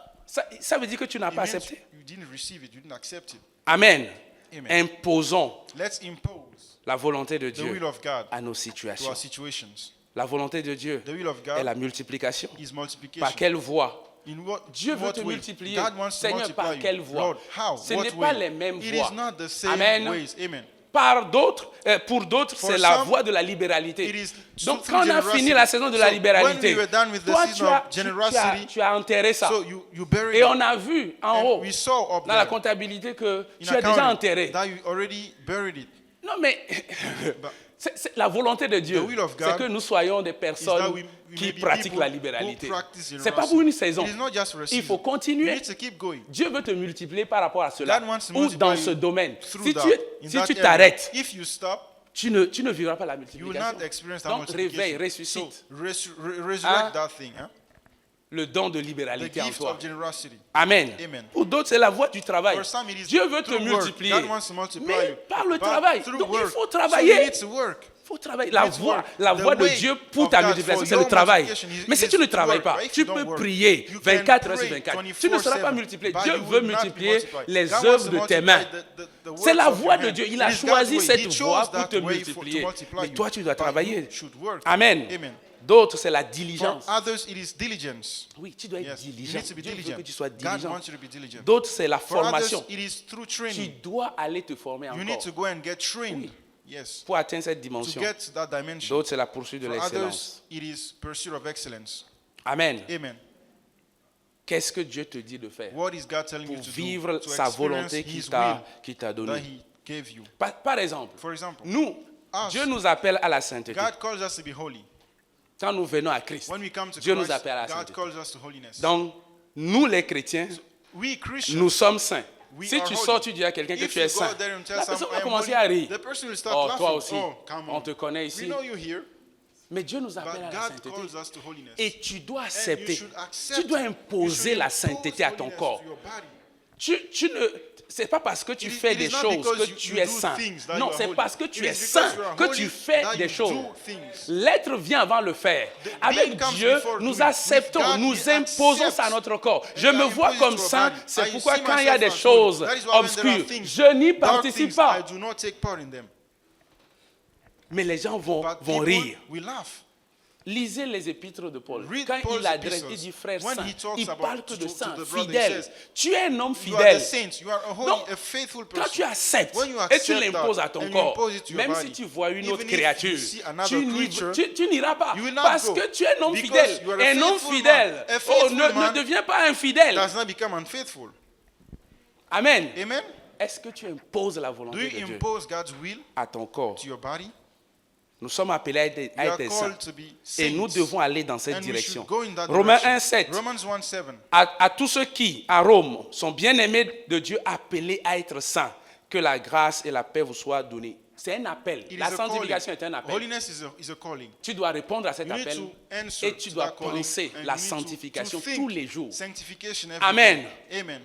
ça veut dire que tu n'as it pas means accepté. you didn't receive it, you didn't accept it. Amen. Amen. Imposons Let's impose la volonté de the Dieu will of God à nos to situations. our situations. La volonté de Dieu The will of est God la multiplication. is multiplication. Par quelle voie? In what, Dieu veut what te way? multiplier. God wants to Seigneur, multiply par you. quelle voie? Lord, how? Ce What n'est way? pas les mêmes It voies. is not the same Amen. ways. Amen. Pour d'autres, For c'est la some, voie de la It libéralité. is Donc, through quand on a generosity. fini la saison de la So, libéralité, when we were done with the toi, season of generosity, tu as enterré ça. So you buried Et it. on a vu en And haut, we saw up dans la there comptabilité, que in tu as déjà accounting enterré. that you already buried it. Non, mais But c'est la volonté de Dieu, The will of God c'est que nous soyons des is that personnes we qui may be pratiquent people la who libéralité. practice C'est generosity. pas pour une saison. It is not just for a Il faut season. You continuer. need to keep going. Dieu veut te multiplier par rapport à cela. God wants to Ou multiply dans you ce domaine. through Si that. In si that tu area. t'arrêtes, If you stop, tu ne vivras pas la you will multiplication. not experience that Donc multiplication. réveille, So ressuscite resurrect Hein? that thing. Huh? le don de The libéralité en gift toi. of generosity. Amen. Amen. Pour d'autres, c'est la voie du travail. For some, it is Dieu veut te through work. multiplier. God wants to multiply Mais you. par le But travail. through Donc il work. faut So travailler. you need to work. Il faut travailler. La It's voie, work. la The voie de way Dieu pour of ta God multiplication, for c'est le your travail. multiplication Mais is si tu ne to travailles work. pas, But if tu you don't peux work, prier you can 24 heures sur pray 24. Tu ne seras pas 24/7, multiplié. but Dieu you veut will not be multiplier multiplied. les God wants œuvres to de tes multiply mains. the C'est la works of voie your de hand. Dieu. Il It a is God's choisi way. cette He chose voie pour that te way multiplier. to multiply Mais you. toi, tu dois But travailler. you should work. Amen. Amen. D'autres, c'est la For diligence. others, it is diligence. Oui, tu dois être Yes. You diligent. need to be Dieu veut diligent. que tu sois God diligent. wants you to be diligent. D'autres, c'est la For others, formation. it is through Tu training. dois aller te former You encore need to go and get trained. Oui. Yes. pour atteindre cette To dimension. get to that dimension. D'autres, c'est la poursuite de For l'excellence. others, it is pursuit of excellence. Amen. Amen. Qu'est-ce que Dieu te dit de faire What is God telling you pour to do? vivre To sa experience volonté His qui t'a will that donnée? He gave you. Par exemple, For example, nous, us, Dieu nous appelle à la sainteté. God calls us to be holy. Quand nous venons à Christ, When we come to Dieu nous Christ, appelle à la God sainteté. calls us to holiness. Donc, nous les chrétiens, We Christians, nous sommes saints. we Si are tu holy. sors, tu dis à quelqu'un que If tu es you go saint, there and tell la someone, personne I va am commencer holy, à rire. the person will start Oh, laughing. toi aussi, Oh, come on. on te connaît We ici. know you here, Mais Dieu nous but appelle à la God sainteté. calls us to holiness. Et tu dois And you accepter. should accept Tu dois it. You imposer should la impose sainteté à ton holiness corps. to your body. Tu ne, c'est pas parce que tu It is- fais it des is not choses because que you tu es do saint. things that Non, you are c'est holy. parce que It tu is es because saint you are que holy tu fais that des you choses. do things. L'être vient avant le faire. Avec being comes Dieu, before nous doing. acceptons, With God, nous we imposons accept. ça à notre corps. And Je me I vois impose it comme to our saint, body. c'est I pourquoi see quand il y a myself des as holy. choses That is why when there are obscures, things, je n'y dark participe things, pas. I do not take part in them. Mais les gens vont But rire. people will laugh. Lisez les épîtres de Paul. Read Quand Paul's il adresse, epistles. il dit frère When saint. he talks Il about parle que de to saint, the brother, he fidèle. says, Tu es un homme You are the fidèle. saint. You are a holy, Donc, a faithful quand person. tu acceptes When you et tu accept l'imposes that à ton and you corps, impose it to your même si body, tu vois une even autre if you créature, see another tu creature, n'iras pas. you will not Parce go. que tu es un homme Because fidèle. you are a Un homme faithful fidèle. man. A Oh, faithful ne man deviens pas infidèle. does not become unfaithful. Amen. Amen. Est-ce que tu imposes la Do volonté de you Dieu impose God's will à ton corps? to your body? Nous sommes appelés à être You à are être des saints. called to be Et nous saints. devons aller dans cette And we direction. should go in that Romains direction. 1,7. Romans 1:7. À tous ceux qui, à Rome, sont bien-aimés de Dieu, appelés à être saints, que la grâce et la paix vous soient données. C'est un appel. It La is a sanctification calling. est un appel. Holiness is a calling. Tu dois répondre à cet You need appel to answer et tu to dois that calling, penser and la you need to sanctification think tous les jours. Sanctification every Amen. day. Amen.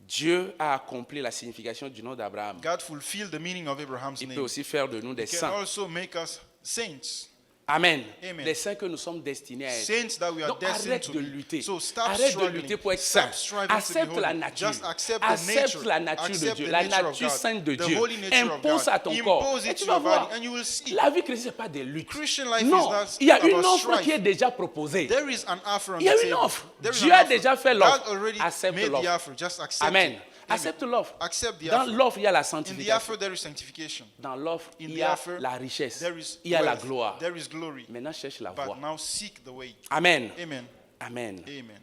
Dieu a accompli la signification du nom d'Abraham. God fulfilled the meaning of Abraham's Il peut name. aussi faire de nous des He can saints. also make us saints. Amen. Amen. Les saints que nous sommes destinés à être. Saints that we are Donc destined arrête to de be. lutter. So stop Arrête de struggling. lutter pour être Stop saint. striving to be Accepte la holy. nature. Just accept the Accepte nature. la nature de Accept Dieu. the La nature of nature God. sainte de The Dieu. holy nature of Impose God. à ton corps. Impose Et it tu to vas your voir. body and you will see. La vie chrétienne, ce n'est pas des luttes. Christian life Non. is not Il y a une about offre strife. qui est déjà proposée. There is an offer on Il y a the une table. offre. There is Dieu an a offer. déjà fait God l'offre. already Accepte made the l'offre. offer. Just accept Amen. it. Accepte l'offre. Accept the Dans offer. l'offre, il y a la In the sanctification. offer, there is sanctification. Dans l'offre, In il the y a offer, la richesse. there is Il y a la wealth. gloire. There is glory. Maintenant, cherche la voie. But now seek the way. Amen. Amen. Amen. Amen.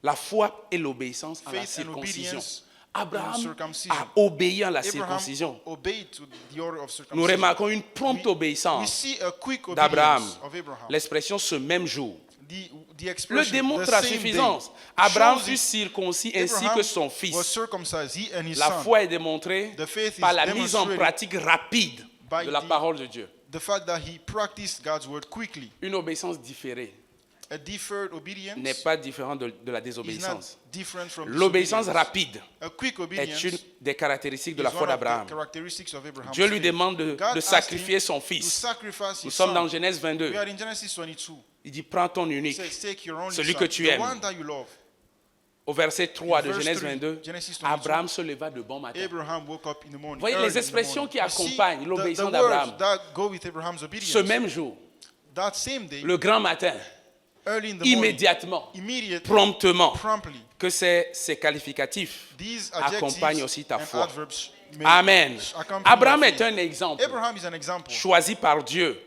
La foi et l'obéissance à la Faith and circoncision. obedience Abraham in circumcision. a obéi à la Abraham circoncision. obeyed to the order of Nous circumcision. remarquons une prompte We obéissance see a quick d'Abraham. obedience of Abraham. L'expression ce même jour The le expression, démontre the à same suffisance. day, Abraham shows fut it. circoncis ainsi Abraham que son was fils. circumcised, he and his La son. foi est démontrée The faith par is la mise en demonstrated pratique rapide by de la the- parole de Dieu. The fact that he practiced God's word quickly. Une obéissance différée A deferred obedience n'est pas différente de la is not désobéissance. different from L'obéissance disobedience. rapide A quick est obedience une des caractéristiques de is la one foi of the d'Abraham. characteristics of Abraham's Dieu lui faith. demande God de asked sacrifier him son to fils. sacrifice Nous his sommes son. dans Genèse 22. We are in Genesis 22. Il dit, prends ton He unique, says, take your only celui son, que tu the aimes. one that you love. au verset 3 de verse Genèse 3, 22, Genesis 22, Abraham se leva de bon matin. Abraham woke up in the morning. Voyez early les in the expressions morning. qui You see accompagnent the l'obéissance words d'Abraham. that go with Abraham's obedience. Ce même jour, That same day, le grand matin, early in the morning, immédiatement, immediately, promptement, promptly, que ces qualificatifs these accompagnent adjectives aussi ta and foi. adverbs may Amen. accompany Abraham your est faith. un exemple Abraham is an example. choisi par Dieu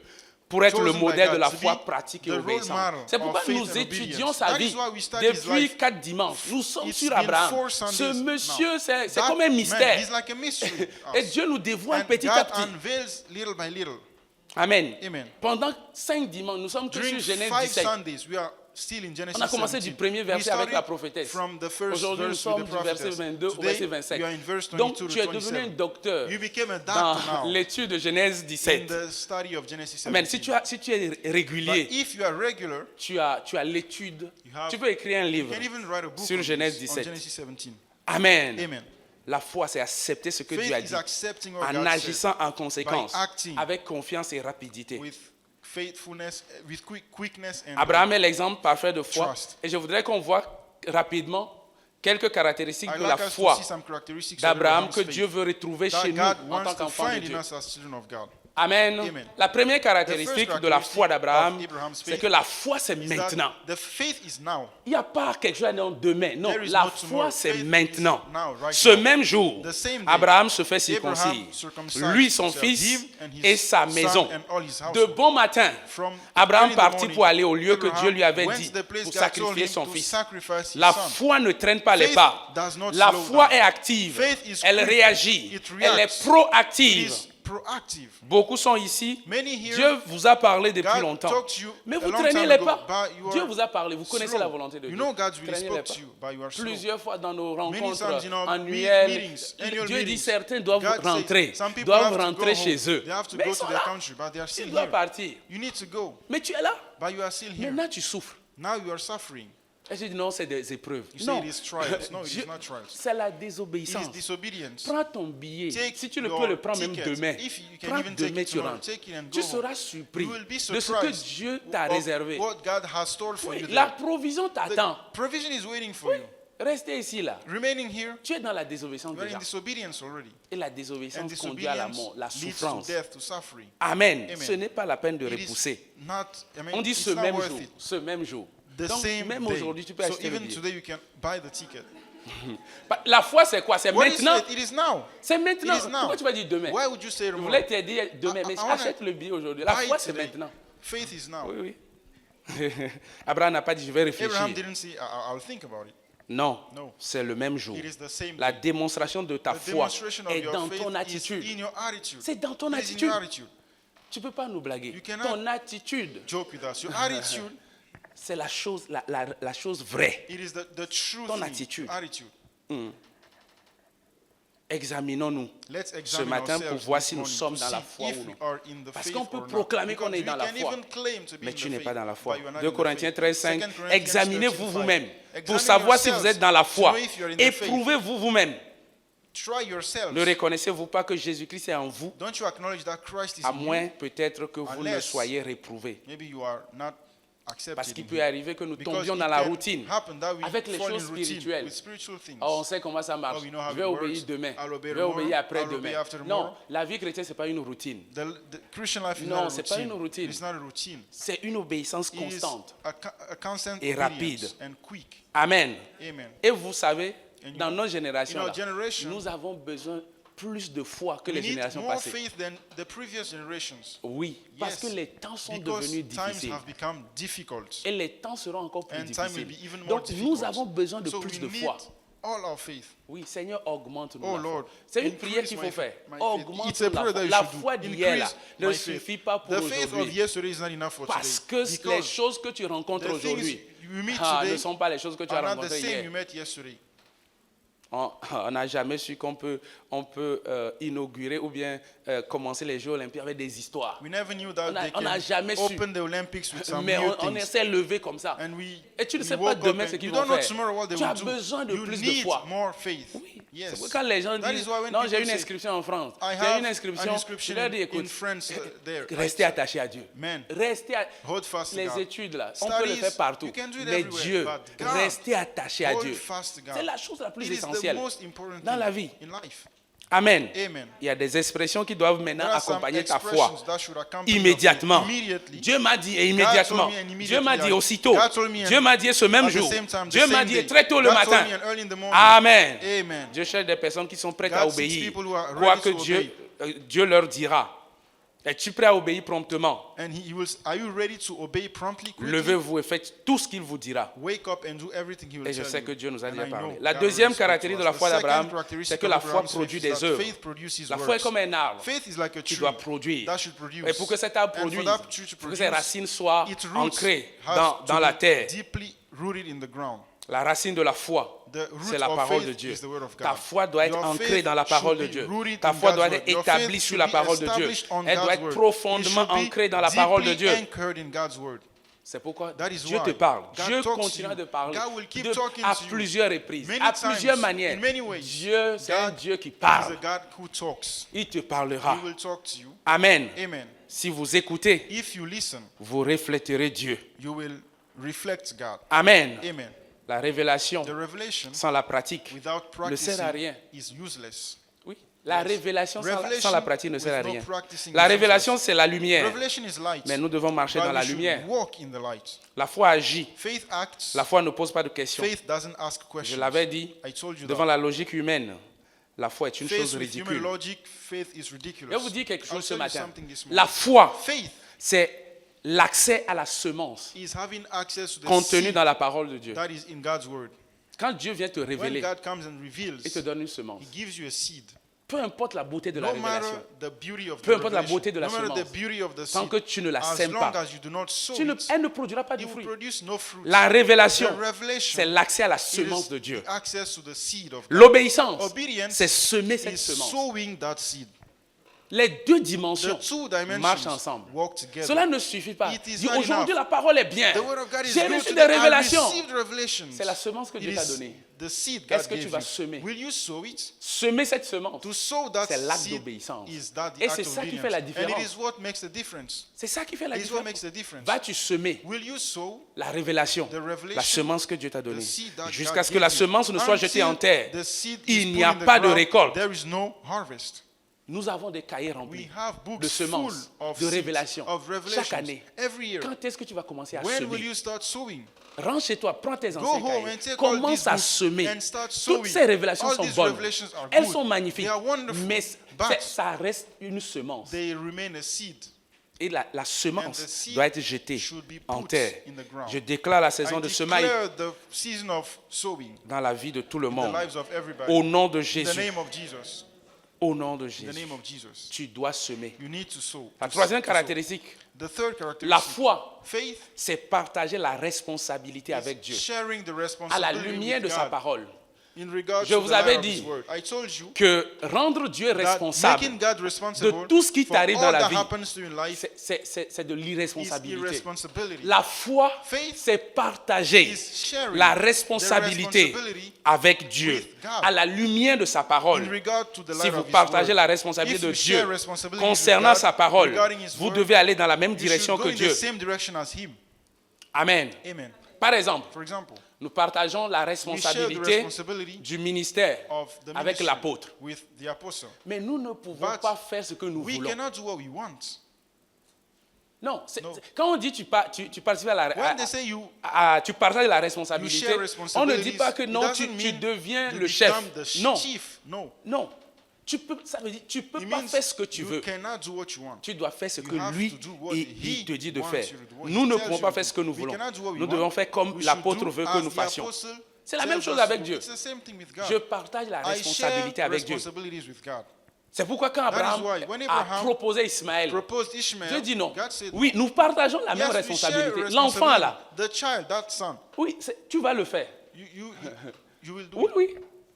pour être le Chosen by modèle de God la to foi be pratique et the role obéissante. model C'est pourquoi of faith nous and étudions obedience. sa That vie is why we study his depuis life. 4 dimanches. Nous sommes It's sur been Abraham. 4 Sundays Ce now. monsieur, c'est That comme un man, mystère. he's like a mystery. Et Dieu nous dévoile And petit à God petit. unveils little by little. Amen. Amen. Pendant 5 dimanches, nous sommes que During sur Genèse 5 17. Sundays, we are still in Genesis On a commencé 17. du premier We verset avec started la prophétesse. from the first Aujourd'hui, nous verse sommes with du the verset prophetess. 22 au Today, verset 25. we are in verse 22 Donc, to tu es devenu 27. un docteur You became a dans doctor now l'étude de Genèse in 17. the study of Genesis 17. Amen. Si tu es But régulier, if you are regular, tu as l'étude, You have- tu peux écrire un you livre can even write a book sur on Genèse this, on 17. Genesis 17. Amen. Amen. La foi, c'est accepter ce que Dieu a Faith is dit accepting what en God agissant said en conséquence, by acting avec confiance et rapidité. with faithfulness, with quickness and Abraham est l'exemple parfait de foi. Trust. Et je voudrais qu'on voit rapidement quelques caractéristiques I'd de la like us to foi see some characteristics of d'Abraham Abraham's que faith Dieu veut retrouver that chez nous God en wants tant to qu'enfants de find in Dieu. us as children of God. Amen. Amen. La première The caractéristique first de la foi d'Abraham, characteristic of Abraham's c'est faith que la foi, c'est is that maintenant. the faith is now. Il n'y a pas quelque chose dans demain. Non, There is la no foi, tomorrow. c'est Faith is maintenant. now, right Ce now. même jour, The same day, Abraham se fait Abraham circoncire. circumcised Lui, son himself, fils him and his et sa son maison. and all his household. De bon matin, From Abraham early in the partit morning, pour aller au lieu que Abraham Dieu lui avait went dit to the place pour God told sacrifier him son to fils. sacrifice his La son. foi ne traîne pas les Faith pas. does not La slow foi down. est active. Faith is Elle quick. réagit. It Elle est reacts. It proactive. is proactive. Beaucoup sont ici. Many here, Dieu vous a parlé depuis God longtemps. talked to you Mais a vous long traînez time les ago, pas. but you are Dieu vous a parlé. Vous connaissez slow. la volonté de You Dieu. know God's really Traînez les spoke pas. to you, but you are slow. Plusieurs fois dans nos Many rencontres times in our annuelles, meetings, annual Dieu dit meetings, certains doivent God rentrer, says some people doivent have to go rentrer home. chez eux. They have to Mais go ils sont to their là. country, but they are Tu still dois here. partir. You need to go, Mais tu es là. but you are still here. Maintenant, tu souffres. Now you are suffering. Et je dis non, c'est des épreuves. You say Non, it is trials. No, it Dieu- is not trials. c'est la It is désobéissance. disobedience. Prends ton billet. Take Si tu le your peux le prendre même ticket. demain. If you can Prends even take demain, it tu tomorrow, rentres. take it and Tu go seras home. surpris You will be de ce que surprised Dieu t'a of réservé. what God has stored for Oui, you la there. provision t'attend. The provision is waiting for you. Restez ici là. Remaining here, Tu es dans la désobéissance you are déjà. in disobedience already. Et la And désobéissance conduit à la disobedience mort, la leads to souffrance. death, to suffering. Amen. Amen. Ce n'est pas la peine de It is repousser. not, I mean, On dit it's ce not même worth jour. it. Ce même jour. The Donc, same même day. aujourd'hui, tu peux So acheter le even billet. today you can buy the ticket. La foi, c'est quoi? C'est What is maintenant. it? It is now. C'est maintenant. It is now. Pourquoi tu vas dire demain? Why would you say Je tomorrow? voulais te dire demain, mais I wanna achète le billet aujourd'hui. La Buy foi, it c'est today. maintenant. Faith is now. Oui, oui. Abraham n'a pas dit, je vais Abraham réfléchir. didn't say, I'll think about it. Non, No. c'est le même jour. It is the same La day. démonstration de ta The foi demonstration of est your dans faith ton is attitude. in your attitude. C'est dans ton It is in attitude. your attitude. Tu ne peux pas nous blaguer. You cannot Ton attitude, Joke with us. Your attitude, c'est la chose, la chose vraie. it is the true Ton thing. attitude. Attitude. Examinons-nous Let's ce examine matin pour ourselves voir this si nous morning sommes to dans la see foi if ou we non. are in the Parce faith qu'on peut or not. proclamer qu'on est Because dans we la can foi, even claim to be mais in tu the n'es faith, pas dans la foi. but you are not 2 in the Corinthiens faith. 13, 5. 2 Corinthians Examinez-vous 13, vous-même 5. pour Examine savoir si vous yourselves êtes dans la to foi. know if you're in the faith. Éprouvez-vous vous-même. Try yourselves. Ne reconnaissez-vous pas que Jésus-Christ est en vous, Don't you acknowledge that Christ is à in you? moins peut-être que vous ne Unless soyez réprouvés. Maybe you are not accepted. Parce qu'il in peut him. arriver que nous Because tombions it dans la can routine happen that we avec les fall in choses routine spirituelles. with spiritual things. Oh, on sait comment ça marche. Oh, we know how Je vais it obéir works. demain. I'll obey Je vais obéir tomorrow. après I'll obey demain. after Non, tomorrow. la vie chrétienne, ce n'est pas une routine. The Christian life is Non, not a c'est pas routine. une routine. It's not a routine. C'est une obéissance It is constante. a constant Et rapide. obedience and quick. Amen. Amen. Et vous savez, And dans you- nos générations, in our là, generation, nous avons besoin plus de foi que We les need générations more passées. faith than the previous generations. Oui, parce Yes, que les temps sont because devenus times difficiles. have become difficult. Et les temps seront encore plus And time will difficiles. be even more Donc difficult. nous avons besoin de So plus we de need foi. all our faith. Oui, Seigneur, augmente-nous Oh la foi. Lord, C'est une increase prière qu'il my faut faith, faire. my faith. Augmente It's a la prayer foi. that you La should do. foi d'hier là, Increase ne my faith. suffit pas pour The faith of aujourd'hui. yesterday is not enough for Parce today. que les Because choses que tu rencontres the things aujourd'hui you meet ne today sont pas les choses que tu as are not the rencontrées same you hier. met yesterday. On n'a jamais su qu'on peut, inaugurer ou bien commencer les Jeux Olympiques avec des histoires. We never knew that they On n'a can jamais su. open the Olympics with some Mais new on things. s'est levé comme ça. And we, Et tu ne we sais pas woke up demain and ce qu'ils you vont don't know faire. tomorrow what they Tu as will do. besoin de You plus de need foi. more faith. Oui. Yes. C'est pourquoi quand les gens That disent is why when non, j'ai people une say, inscription en France, I j'ai have une an inscription, inscription je leur dis écoute, in France there. restez attaché à Dieu. Man, Restez hold fast to les God. études là, on peut le Studies, faire partout. you can do it Mais everywhere, Dieu, but God, restez attaché à hold Dieu. fast to God. C'est la chose la plus It is the essentielle most important dans thing la vie. in life. Amen. Amen. Il y a des expressions qui doivent maintenant There are some accompagner ta foi expressions that should accompany your faith immédiatement. immediately. Dieu m'a dit et immédiatement. God told me and immediately, Dieu m'a dit like, aussitôt. God told me Dieu m'a dit ce même at the jour. same time, the Dieu m'a same dit day. très tôt le God told matin. me and early in the morning. Amen. Amen. Dieu cherche des personnes qui sont prêtes God à seeks obéir. people who are ready Quoi que to Dieu leur dira. Es-tu prêt à obéir promptement? And are you ready to obey promptly, quickly? Levez-vous et faites tout ce qu'il vous dira. Wake up and do everything he will Et je tell sais you. que Dieu nous a And déjà I parlé. know La God deuxième will speak to caractéristique us. de la The foi second d'Abraham, characteristic c'est que of la foi Abraham's produit faith is des that œuvres. faith produces La foi est works. comme un arbre Faith is like a qui tree doit produire. that should produce. Et pour que cet arbre And for produise, that tree to il faut que produce, ses racines soient its roots ancrées have dans to la be terre. deeply rooted in the ground. La racine de la foi, The root c'est la of parole faith de Dieu. is the word of Ta God. foi doit être Your ancrée faith dans la parole de should be Dieu. rooted Ta in foi God's doit word. être Your établie faith sur should la be parole de Dieu. established on Elle doit God's être word. It profondément should be ancrée dans la parole de deeply Dieu. anchored in God's word. C'est pourquoi That is Dieu why te parle. God Dieu talks to continuera you. de parler God will keep talking à to you plusieurs reprises, many à times, plusieurs manières. in many ways. Dieu, c'est un God Dieu qui He is parle. a God who talks. Il te parlera. He will talk to you. Amen. Amen. Si vous écoutez, If you listen, vous refléterez Dieu. you will reflect God. Amen. Amen. La révélation The revelation sans la pratique without ne sert à practicing rien. is useless. Oui. La Yes. révélation sans Revelation la pratique ne sert à with no rien. practicing La is révélation, useless. c'est la lumière. Revelation is light. Mais nous devons marcher But dans we la should lumière. walk in the light. La foi agit. Faith acts. La foi ne pose pas de questions. Faith doesn't ask Je questions. l'avais dit, I told you devant that. la logique humaine, la foi est une Faith chose with human ridicule. logic, faith is ridiculous. Je vais vous dire quelque I'll chose ce tell you matin. something this morning. La foi, Faith c'est l'accès à la semence is having access to the contenue seed dans la parole de Dieu. that is in God's word. Quand Dieu vient te When révéler, God comes and reveals, il te donne une semence. He gives you a seed. Peu importe la beauté de la No matter révélation, the beauty of the peu importe la revelation, beauté de la no matter semence, the beauty of the tant seed, que tu ne la as sèmes long pas, as you do not sow it, elle ne produira pas de it will fruits. produce no fruit. La révélation, The revelation c'est l'accès à la It semence is de Dieu. the access to the seed of God. L'obéissance, Obedience c'est semer cette is semence. sowing that seed. Les deux The dimensions two dimensions marchent ensemble. walk together. Cela ne suffit pas. It is Dis, not aujourd'hui, enough. la parole est bien. The word of God is J'ai good reçu today. des I révélations. received revelations. C'est la semence que It Dieu t'a is donnée. the seed Est-ce God que tu gave vas you. semer? Will you sow it? Semer cette semence, To sow that c'est l'acte seed d'obéissance. is that the Et act c'est of ça qui obedience. fait la And it différence. is what makes the difference. C'est ça qui fait la It is what différence. makes the difference. Vas-tu semer Will you sow la révélation, the revelation, la semence que Dieu t'a donnée, the seed that jusqu'à God ce que la gave you? semence ne soit jetée en Until terre? the seed Il is n'y put a in the pas de ground, récolte. There is no harvest. Nous avons des cahiers remplis We have books de full semences, of de seeds, révélations, of chaque revelations, année. every year. Quand est-ce que tu vas commencer à When will semer? you start sowing? Rentre chez toi, prends tes Go anciens home and cahiers, take all commence these à books semer. and start sowing. Toutes ces révélations All sont these bonnes. revelations are Elles good. sont magnifiques. They are wonderful. Mais But ça reste une semence. they remain a seed. Et la And the semence seed doit être jetée should be en put terre. in the ground. Je déclare la I saison de semaille declare the season of sowing dans la vie de tout le in the monde. lives of everybody. Au nom de In the Jésus. name of Jesus. Au nom de In the Jésus. name of Jesus. Tu dois semer. You need to sow. La To troisième sow. caractéristique, The third la characteristic. foi, Faith c'est partager la responsabilité is avec Dieu. sharing the À la responsibility lumière with de sa God. parole. In regard Je to vous the avais light of dit His word. I told you Que rendre Dieu that responsable making God responsible de tout ce qui for t'arrive all dans la that vie, happens to you in life c'est de is l'irresponsabilité. irresponsibility. La foi, Faith c'est partager is sharing la the responsabilité responsibility avec Dieu, with God. à la lumière de sa In parole. regard to the Si life vous of His partagez word. la responsabilité If de you share Dieu responsibility with concernant God sa parole, regarding His vous word, devez aller dans la même you should direction go que in Dieu. the same direction as Him. Amen. Amen. Par exemple, For example, nous partageons la we share the responsabilité responsibility du ministère of the avec ministry l'apôtre. with the apostle. Mais nous ne pouvons But pas faire ce que nous We voulons. cannot do what we want. Non, No. quand on dit tu participes à la When they say you tu partages la you responsabilité, share on ne dit responsibilities, pas que it non, doesn't tu mean deviens you le chef. become the Non, chief. No. non. Ça veut dire tu peux It pas means faire ce que tu you veux. cannot do what you want. Tu dois faire ce You que have lui to do what il te dit de wants faire. you to do, what he Nous ne tells pouvons you pas to faire do. ce que nous We voulons. cannot do what we Nous want. devons faire comme We should l'apôtre do veut que as nous the fassions. apostle C'est la tells même chose us avec to do. Dieu. It's the same thing with God. Je partage la I share responsabilité avec Dieu. responsibilities with God. C'est pourquoi quand Abraham why when a Abraham proposé Ismaël, Proposed Ishmael. Dieu dit non. God said, Oui, nous partageons la même yes, we share responsabilité. L'enfant responsibility. là, The child, that son. oui, tu vas le faire. You will do Oui, it. oui.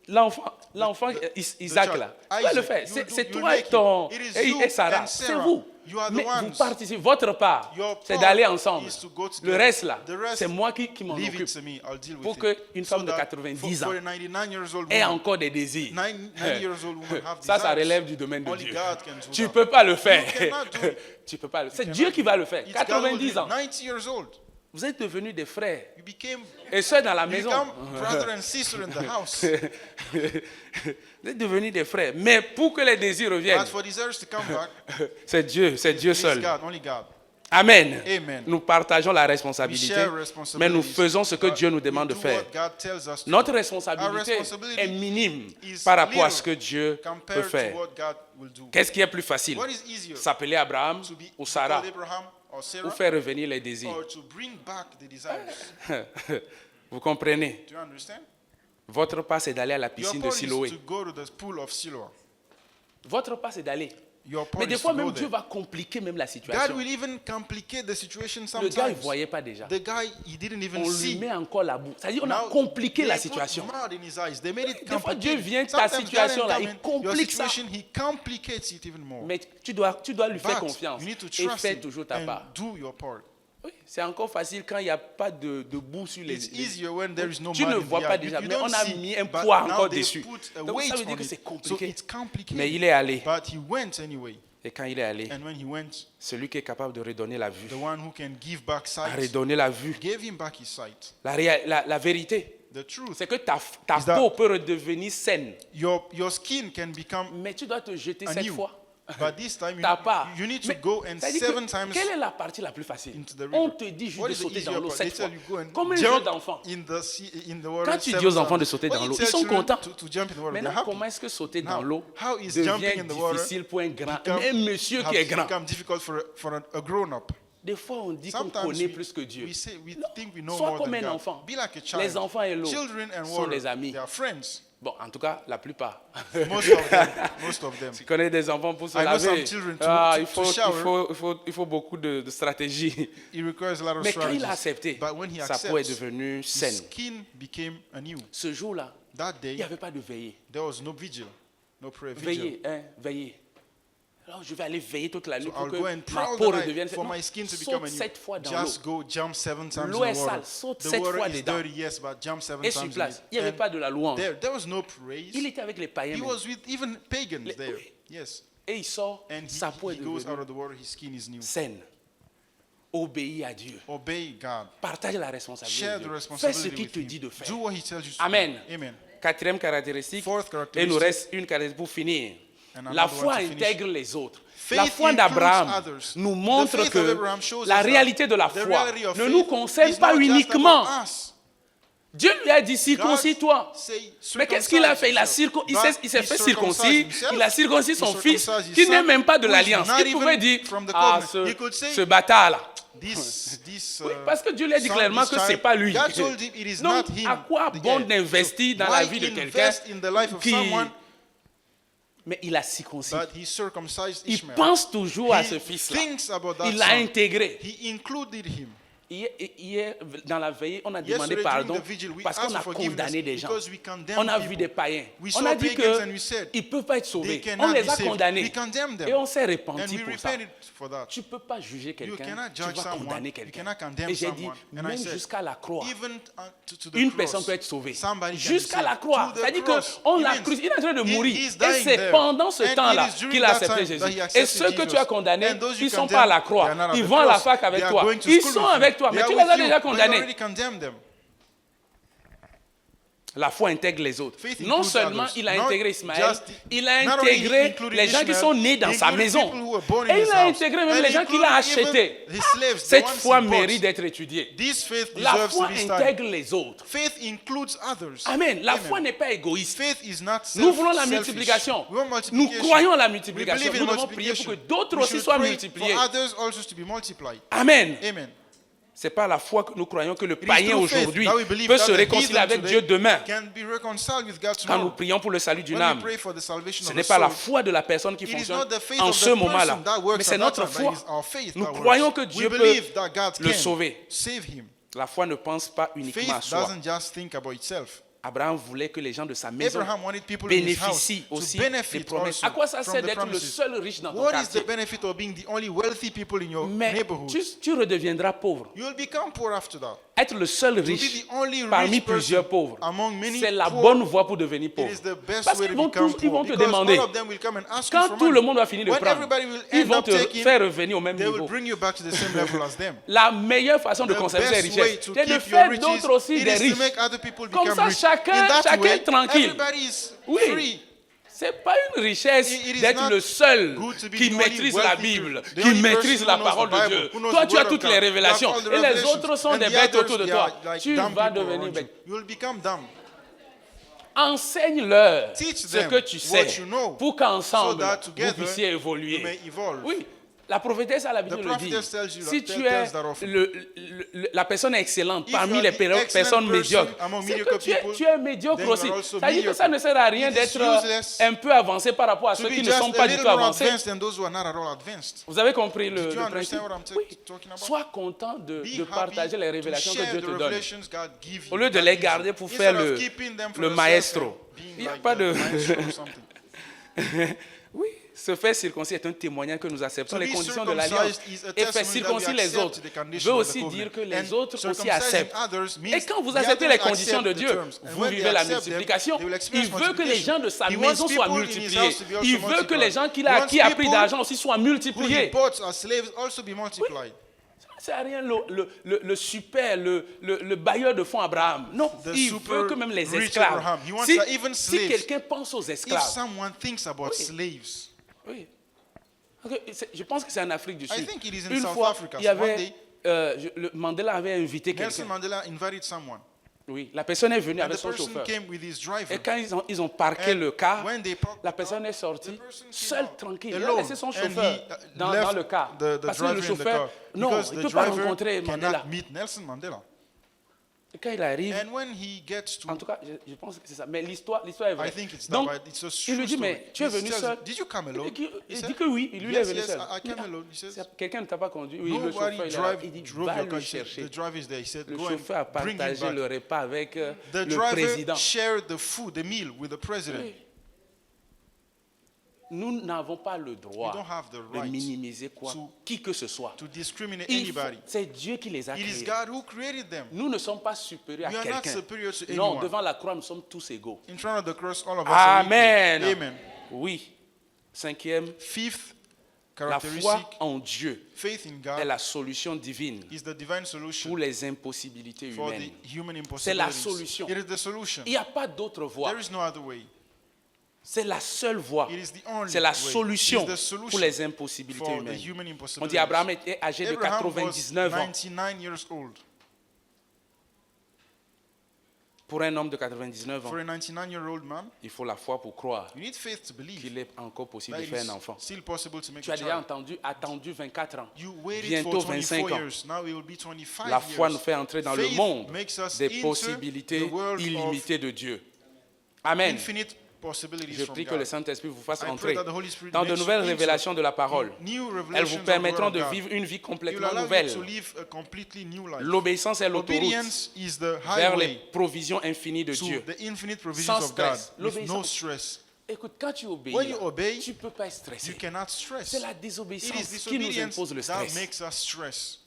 L'enfant The Isaac child. là, tu vas le Isaac, faire. you C'est you toi make et him. ton It is et you Sarah. and C'est Sarah. vous. You are the Mais vous ones. participez. Votre part, Your c'est part d'aller ensemble. is to go Le together. reste là, The rest, c'est moi qui m'en leave occupe. it to me. I'll deal with Pour it. qu'une femme de that 90 for ans a 99 years old ait woman, encore des désirs. 90 years old woman have Ça desires. relève du domaine de Only Dieu. God can do Tu ne that. peux pas le faire. You cannot do it. Tu peux pas le. C'est cannot Dieu do qui va le faire. It's God who will 90 do ans. it. 90 years old. Vous êtes devenus des frères You became et sœurs dans la you maison. become brother and sister in the house. Vous êtes devenus des frères. Mais pour que les désirs reviennent, But for desires to come back, c'est Dieu it's seul. God, only God. Amen. Amen. Nous partageons la We responsabilité, share mais responsibilities. nous faisons ce que but Dieu nous we demande de do faire. what God tells us to Notre do. responsabilité Our responsibility est minime is par rapport à little ce que Dieu peut compared to faire. what God will do. Qu'est-ce qui est plus facile? What is easier? S'appeler Abraham To be ou to Sarah call Abraham or ou Sarah, faire revenir les désirs? or to bring back the desires. Vous comprenez? Do you understand? Votre part, c'est d'aller à la Your piscine de part is Siloé. to go to the pool of Siloam. Votre part, c'est d'aller. Your part Mais des is fois, to go même Dieu there. va compliquer même la God situation. will even complicate the situation Le sometimes. gars, il ne voyait pas déjà. The guy, he didn't even On lui see. met encore la boue. C'est-à-dire, on a Now, compliqué they la put situation. mud in his eyes. They made it Des fois, Dieu complicated. vient, ta Sometimes situation God là, come il in, complique ça. your situation, he complicates it even more. Mais tu dois lui faire But confiance you need to et trust fais him toujours ta and part. do your part. Oui, c'est encore facile quand il n'y a pas de boue sur les. It's easier when there is no Tu mud ne in vois the pas eye. déjà, You mais don't on a see, mis un but poids now encore they dessus. put a Donc ça weight veut dire on que it. c'est So compliqué. it's complicated. Mais il est allé. But he went anyway. Et quand il est allé, And when he went, celui qui est capable de redonner la vue, the one who can give back a sight redonné la vue. gave him back his sight. La vérité, The truth, c'est que ta Is that- peau peut redevenir saine. your skin can become Mais tu dois te jeter cette anew. fois. But this time Ta part. you need to Mais go and c'est-à-dire que 7 times quelle est la partie la plus facile? into the river. On te dit juste What de is the sauter easier dans l'eau part? They 7 fois. tell you go and Comme un jeu jump d'enfant. in the water Quand tu 7 dis aux enfants times. de sauter When dans you l'eau, tell ils sont children contents. to jump in the water, they're Maintenant, happy. comment est-ce que sauter Now, dans l'eau how is jumping devient in the water difficile pour un grand, become- un monsieur qui est grand? become difficult for a grown-up? Des fois, on dit qu'on Sometimes connaît we- plus que Dieu. we say we Non. think we know Sois more comme than un God. enfant. Be like a child. Les enfants et l'eau Children and sont water, des amis. they are friends. Bon, en tout cas, la plupart. Most of them. Tu connais des enfants pour se I know some laver. children to- Ah, to- to shower. il faut beaucoup de stratégie. It requires a lot of Mais quand il strategies. a accepté, But when he sa peau est accepts, devenue his saine. skin became anew. Ce jour-là, That il n'y day, avait pas de veillée. there was no vigil, no prayer vigil. Veillée, hein, veillée. Alors, je vais aller veiller toute la nuit So pour I'll que go and ma prowl peau the redevienne night saine. for Non, my skin to become saute anew. 7 fois dans l'eau. Just go jump 7 times L'eau in est the sale, water. saute The 7 water fois is dedans. dirty, yes, but jump 7 Et sur times in place, it. il n'y avait And pas de la louange. there was no praise. Il était avec les païens. He même. was with even pagans Les- there. oui. Yes. Et il sort, And sa peau est he goes out devenue of the water, his skin is new. saine. Obéis à Dieu. Obey God. Partage la responsabilité. Share de the Dieu. Fais ce responsibility qu'il with te him. dit de faire. Do what he tells you to Amen. do. Amen. Quatrième caractéristique. Fourth Et characteristic. il nous reste une caractéristique pour finir. And La another foi one to finish. intègre les autres. Faith La foi includes d'Abraham others. nous The montre faith of que Abraham shows la us that réalité de la the foi reality of ne faith nous concerne is pas not just uniquement. about us. Dieu lui a dit God circoncis-toi. say, Mais qu'est-ce qu'il a fait? Il s'est fait circoncis. Il a circoncis son fils qui n'est même pas de l'alliance. Il pouvait dire ah, ce bâtard-là. Oui, parce que Dieu lui a dit clairement que ce n'est pas lui. Donc, à quoi bon d'investir dans la vie de quelqu'un qui... Mais il a circoncis. But he circumcised Il Ishmael. pense toujours à He ce fils-là. thinks about that Il l'a son. intégré. He included him. Hier, dans la veillée, on a demandé Yesterday, pardon during the vigil, we parce qu'on asked a for forgiveness condamné des gens. because we condemned On a people. vu des païens. We On saw a dit pagans and we qu'ils said, ne peuvent pas être they sauvés. cannot On les be a saved. condamnés. We condemned them. Et on s'est And repenti we pour ça. repented for that. Tu ne peux pas juger quelqu'un, cannot tu judge vas someone, condamner you quelqu'un. cannot condemn Et j'ai dit, someone. And I même said, jusqu'à la croix, Even to the une cross, personne peut être sauvée. somebody can be Jusqu'à saved. la croix. To the C'est-à-dire cross. qu'on It l'a means crucifié, il est en train de he mourir. is Et dying c'est there. pendant ce And temps-là it is during qu'il a that accepté time Jésus. that he Et accepted ceux que tu as Jesus. condamnés, And those you ils ne sont pas à la condemn, croix. they are not at Ils the vont à la cross. fac avec They are toi. going to Ils school sont with you. avec toi, They mais are tu with les as you, déjà but you condamnés. already condemned them. La foi intègre les autres. Faith Non includes seulement others. il a Not intégré Ismaël, just- il a not only intégré included les gens qui Ishmael, sont nés dans he sa included maison. people who were born in Et his il a house. intégré même And les gens qu'il a included achetés. even his slaves, the Cette ones foi he bought. mérite d'être étudiée. This faith La deserves foi to be studied. intègre les autres. Faith includes others. Amen. La Amen. foi n'est pas égoïste. Faith is not Nous voulons la selfish. multiplication. We want Nous multiplication. croyons à la We multiplication. believe in Nous devons prier pour que multiplication. d'autres We aussi should soient pray multipliés. for others also to be multiplied. Amen. Amen. C'est pas la foi que nous croyons que le It is païen through faith aujourd'hui that we believe peut that se the réconcilier heathen avec today Dieu demain. can be reconciled with God Quand nous tomorrow. prions pour le salut d'une When we âme, pray for the salvation ce of n'est the pas la soul, foi de la personne qui it is fonctionne not the faith en of ce the moment-là, person that works mais c'est at that notre time, but foi. it is our faith Nous that works. croyons que We Dieu peut believe that God le can sauver. save him. La foi ne pense pas uniquement à Faith soi. doesn't just think about itself. Abraham voulait que les gens de sa maison Abraham wanted people in his house bénéficient to aussi des benefit promesses. also À quoi ça from sert the d'être le promises. seul riche dans ton What is quartier? the benefit of being the only wealthy people in your Mais neighborhood? tu redeviendras pauvre. You will become poor after that. Être le seul To be riche the only parmi rich plusieurs person pauvres, among many c'est la poor, bonne voie pour devenir it pauvre. is the best Parce way qu'ils to vont, become ils vont poor. te Because demander. all of them will come and ask you Quand for tout le money. monde va finir de When prendre, everybody will ils end vont up te taking, faire revenir au même they will niveau. bring you back to the same level as them. La meilleure façon de The conserver ses best way richesses, to c'est de keep your faire riches, d'autres aussi it des is to riches. make other people Comme become ça, rich. chacun- In that chacun way, est tranquille. everybody is Oui. free. C'est pas une richesse It is d'être not le seul good to be qui the only maîtrise la wealthy Bible, person, the qui only maîtrise person la who knows parole the de Bible, Dieu. who knows Toi, the tu as word of toutes God. les You have révélations. all the Et les revelations. autres sont And des the bêtes others, autour de they toi. are like Tu dumb vas people devenir around bête. you. You will become dumb. Enseigne-leur Teach ce them que tu sais what you know, pour qu'ensemble so that vous together puissiez évoluer. you may evolve. Oui, la prophétesse a l'habitude The de le dire. prophetess tells you Si that- tu es tells that often. la personne excellente If parmi you les are the excellent personnes person médiocres, among c'est que mediocre tu es, people, tu es médiocre then you aussi. are also Ça veut dire que ça ne mediocre. sert à rien It is d'être useless un peu avancé par rapport à To ceux be qui ne just sont a pas du little tout more avancés. advanced than those who are not at all advanced. Vous avez compris le Did you principe? understand what I'm Oui. talking about? Sois content de Be partager les happy to révélations que share Dieu the te donne. revelations God give you, Au lieu de God les gives garder you. pour Instead faire of keeping them for le yourself maestro. and being Il n'y a like pas the de... maestro or something. Oui, se faire circoncis est un témoignage que nous acceptons To les be conditions de l'alliance. circumcised is a Et faire testimony that we circoncis les accept autres the veut condition of the aussi covenant. dire que les And autres aussi circumcising acceptent. others means Et quand vous the acceptez others les conditions de accept the Dieu, terms. And vous when vivez they la accept them, multiplication. they will Il experience veut que les gens de sa He maison wants soient people in his multipliés. house to be also Il veut que les gens qu'il a, multiplied. qui a pris People d'argent aussi soient who he multipliés. bought as slaves also be multiplied. Ça ne sert à rien le super, le bailleur de fonds Abraham. Non, The il super veut que même les rich esclaves. Abraham, he wants Si, that even si slaves, quelqu'un pense aux If esclaves, someone thinks about Oui. slaves, oui. Ok, je pense que c'est en Afrique du I Sud. think it is in Une South fois, Africa. il y One avait, day, Mandela avait invité Nelson quelqu'un. Mandela invited someone. Oui, la personne est venue And avec the son person chauffeur. came with his driver. Et quand ils ont parqué And le car, when they parked la the personne car, est sortie, the person came seule, out tranquille. Il a alone. laissé son And chauffeur he, dans left le car. the Parce que le driver in the chauffeur, car. non, Because il ne the peut pas driver rencontrer Mandela. cannot meet Nelson Mandela. Et quand il arrive, And when he gets to, en tout cas, je pense que c'est ça. Mais l'histoire est vraie. I think it's that, Donc, but it's a il lui true dit, mais story. tu es He venu tells seul. him, Did you come alone? Il said, dit que oui, lui il est Yes, venu yes, seul. I came alone. He says, Quelqu'un ne t'a pas conduit. Oui, le Nobody chauffeur il est là. Il dit, drove va your le car. He said, chercher. The driver is there. He said, Le go chauffeur a and bring him partagé back. le repas avec The le driver président. shared the food, the meal with the president. Oui. Nous n'avons pas le We droit don't have the de right minimiser qui que ce soit. to discriminate Il faut- anybody. C'est Dieu qui les a It is créés. God who created them. Nous ne sommes pas supérieurs We à are not quelqu'un. superior to Non, anyone. devant la croix, nous sommes tous égaux. In front of the cross, all of us are Amen. equal. Amen. Oui. Cinquième, Fifth la foi characteristic, en Dieu faith in est God la solution divine is the divine pour solution les impossibilités for the humaines. human C'est la impossibilities. solution. It is the solution. Il n'y a pas d'autre voie. There is no other way. C'est la seule voie. It is the only C'est la way. solution It is the solution pour les impossibilités for the humaines. human On dit impossibilities. Abraham était âgé de Abraham was 99 ans. 99 years old. Pour un homme de 99 ans, For a 99-year-old man, il faut la foi pour croire you need faith to believe qu'il est encore possible that de it faire is un enfant. still possible to make Tu a as déjà child. attendu 24 ans. You waited Bientôt for 25 24 ans. years. Now it will be 25 La foi years. nous fait entrer dans le Faith monde makes us des into possibilités the world of illimitées de Dieu. Amen. Infinite possibilities Je from prie que God. le Saint-Esprit vous fasse I pray entrer that the Holy Spirit dans de makes nouvelles you into révélations de la parole. new Elles revelations vous of the permettront Word de of God. vivre une vie It will complètement allow you nouvelle. to live a completely new life. L'obéissance est l'autoroute Obedience is the vers les highway provisions infinies de to Dieu. the infinite provisions Sans of God stress. with no L'obéissance. stress. Écoute, quand tu obéis, When you obey, tu ne peux pas être stressé. You cannot stress. C'est la It is désobéissance qui nous disobedience impose le that stress. makes us stress.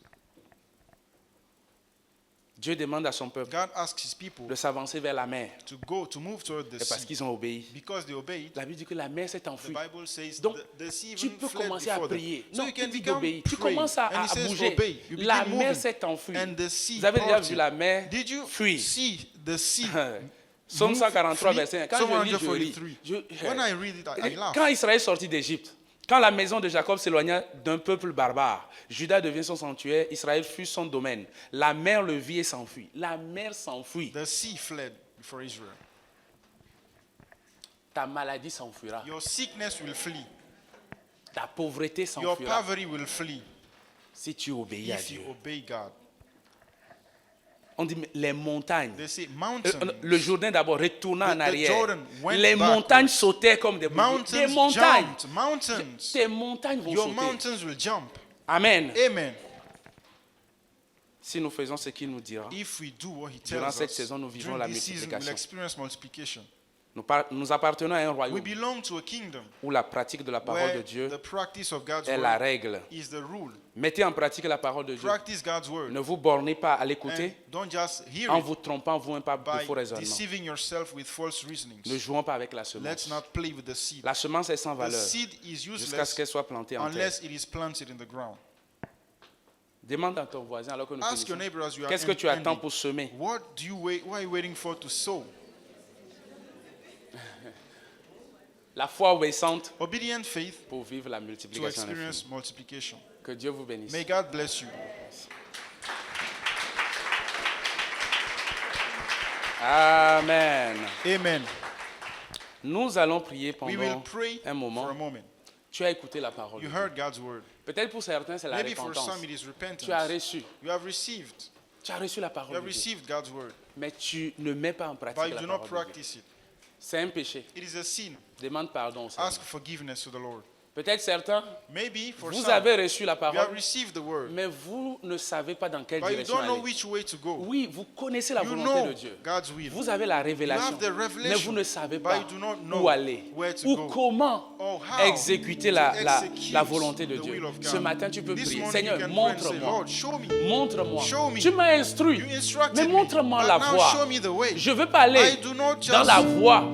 Dieu demande à son peuple God asks his people de s'avancer vers la mer. to move toward the Et parce sea. qu'ils ont obéi, Because they obeyed, la Bible dit que la mer s'est the enfuie. Bible says Donc, the sea tu even peux fled commencer à before them. prier. So Non, you can il dit become d'obéir. Tu praying. commences And he à says bouger. obey. You La begin mer moving. s'est enfuie. And the sea Vous avez déjà parted. vu la mer Did you fuir? see the sea? Psaume move, 143, flee? verset 1. Quand Psalm je lis, je ris. 143. When I read it, I laugh. Quand Israël sortit d'Égypte, quand la maison de Jacob s'éloigna d'un peuple barbare, Juda devint son sanctuaire, Israël fut son domaine. La mer le vit et s'enfuit. La mer s'enfuit. The sea fled before Israel. Ta maladie s'enfuira. Your sickness will flee. Ta pauvreté Your s'enfuira poverty will flee si tu obéis à if you Dieu. obey God. On dit mais les montagnes. They say mountains. Le Jourdain d'abord retourna en The arrière. Jordan went Les backwards. montagnes sautaient comme des boules. Des Mountains montagnes. jumped. Mountains. Tes montagnes vont Your sauter. mountains will jump. Amen. Amen. Si nous faisons ce qu'il nous dira, If we do what he durant tells cette us, saison, nous vivons during la this season we'll multiplication. experience multiplication. Nous appartenons à un We royaume belong to a kingdom où la pratique de la parole where de Dieu the practice of God's est la word règle. is the rule. Mettez en pratique la parole de Dieu. Practice God's word. Ne vous bornez pas à And l'écouter don't just hear en it vous trompant vous-même par de by faux raisonnements. deceiving yourself with false reasonings. Ne jouons pas avec la Let's semence. not play with the seed. La semence est sans The valeur seed is jusqu'à ce useless qu'elle soit plantée en terre. unless it is planted in the ground. Demande à ton voisin alors que nous Ask your finissons. neighbor as you are Qu'est-ce que tu attends ending. pour semer? What are you waiting for to sow? La foi obéissante Obedient faith pour vivre la to multiplication infinie. experience multiplication. Que Dieu vous bénisse. May God bless you. Amen. Amen. Nous allons prier We will pendant pray un moment. for a moment. Tu as écouté la parole. You de Dieu. heard God's word. Peut-être pour certains, c'est la Maybe for repentance. some it is repentance. Tu as reçu. You have received. Tu as reçu la You parole have de Dieu. received God's word. Mais tu ne mets pas en pratique But you la do not parole de Dieu. practice it. C'est un péché. It is a sin. Demande pardon au Seigneur. Ask forgiveness to the Lord. Peut-être certains, Maybe for vous some, avez reçu la you have parole, received the word, mais vous ne savez pas dans quelle but you direction don't know aller. which way to go. Oui, vous connaissez la You volonté know de Dieu. God's will. Vous avez la révélation, You have the mais revelation, vous ne savez but pas you do not know où aller where to ou go. comment Or how exécuter to la execute volonté de the Dieu. will of God. Ce matin, tu peux This prier. morning Seigneur, you can pray and say, montre-moi. Lord, show me. Montre-moi. Show me. Tu m'as instruit, You instructed mais me, montre-moi but la now voie. show me the way. Je ne veux pas aller I do not just dans la voie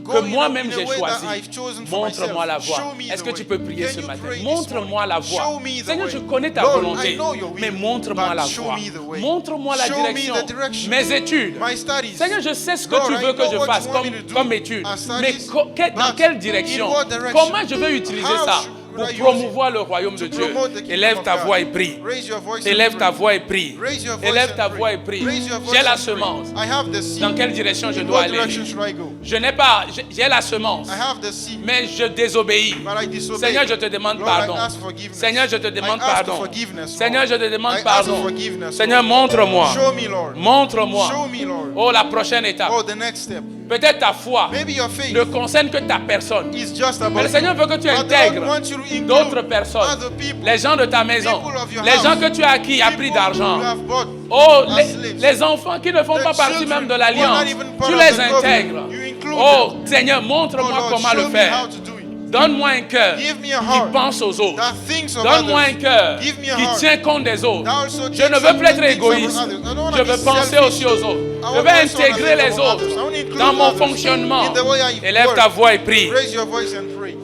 go que in moi-même a j'ai way that choisie. I've chosen for Montre-moi la myself. voie. Show me Est-ce the que way. tu peux prier Can ce you matin? pray this Montre-moi la morning? voie. Show me the Seigneur, way. je connais ta Lord, volonté, I know your will, mais montre-moi but la show voie. me the way. Montre-moi la Show me direction. the direction. Mes études. My studies. Seigneur, je sais ce que Lord, tu I veux que know je what fasse you want me to do comme étude. as Mais studies, dans but quelle direction? in what direction? Comment je vais utiliser How ça should pour I use promouvoir le royaume de to Dieu? promote the kingdom Élève of ta God? voix et prie. Raise your voice and Élève ta pray. voix et prie. Raise your voice Élève and ta pray. voix et prie. Raise your voice J'ai la and pray. semence. I have the seed. Dans quelle direction je In dois what aller? direction should I go? Je n'ai pas, j'ai la semence, I have the seed, mais je désobéis. but I disobey. Seigneur, je te demande Lord, pardon. I ask forgiveness. Seigneur, je te demande I ask pardon. forgiveness, Seigneur, je Lord. te demande I ask pardon. forgiveness, Seigneur, Lord. montre-moi. Show me, Lord. Montre-moi. Show me, Lord. Oh, la prochaine étape. Oh, the next step. Peut-être ta foi Maybe your faith ne concerne que ta personne. is just Mais about le Seigneur veut que tu you. But the intègres Lord wants you to include d'autres personnes. other people. Les gens de ta maison. People of your Les house. gens que tu as acquis à prix People d'argent. you have bought Oh, as les, slaves. les enfants qui ne font The pas partie children même de who are l'alliance, not even part tu of les the covenant. intègres. You include Oh, them. Seigneur, Oh, montre-moi Lord, comment show le me faire. how to do it. Donne-moi un cœur Give me a qui heart pense aux autres. that thinks of Donne-moi others. un cœur Give me a qui heart tient compte des autres. that also Je takes ne veux plus être things over égoïste. others. I don't wanna Je be veux penser selfish. aussi aux autres. I Je want veux also to intégrer think les of autres others. I want to include dans mon others fonctionnement. in the way I Élève work. ta voix et prie. Raise your voice and pray.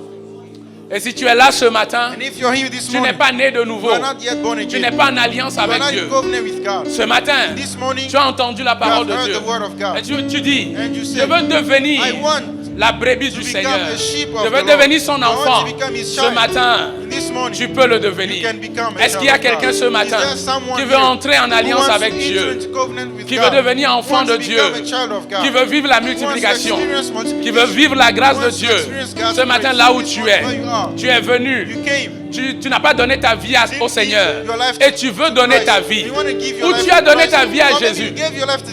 Et si tu es là ce matin, And if you're here this tu n'es morning, pas né de you nouveau. are not yet born Tu again. n'es pas en alliance You are avec not Dieu. in covenant with God. Ce matin, This morning, tu as entendu la you parole have de heard Dieu. the word of God. Et tu dis, And you je say, veux devenir I want la brebis to du become Seigneur. a sheep of Je veux the Lord. devenir son I want enfant. to become his Ce child. matin, This morning, tu peux le you devenir. can become a Est-ce qu'il y a child of quelqu'un God. ce matin Is there someone qui veut here entrer en who alliance wants avec to Dieu, enter into covenant with qui God, veut devenir who enfant wants de to Dieu, become a child of God, qui veut vivre la who wants to multiplication, experience qui multiplication, veut vivre la grâce who de wants to Dieu? experience God's Ce matin, grace, là où this tu morning es, where you are, tu es venu. you came. Tu n'as pas donné ta vie au Seigneur et tu veux donner ta vie. Ou tu as donné ta vie à Jésus,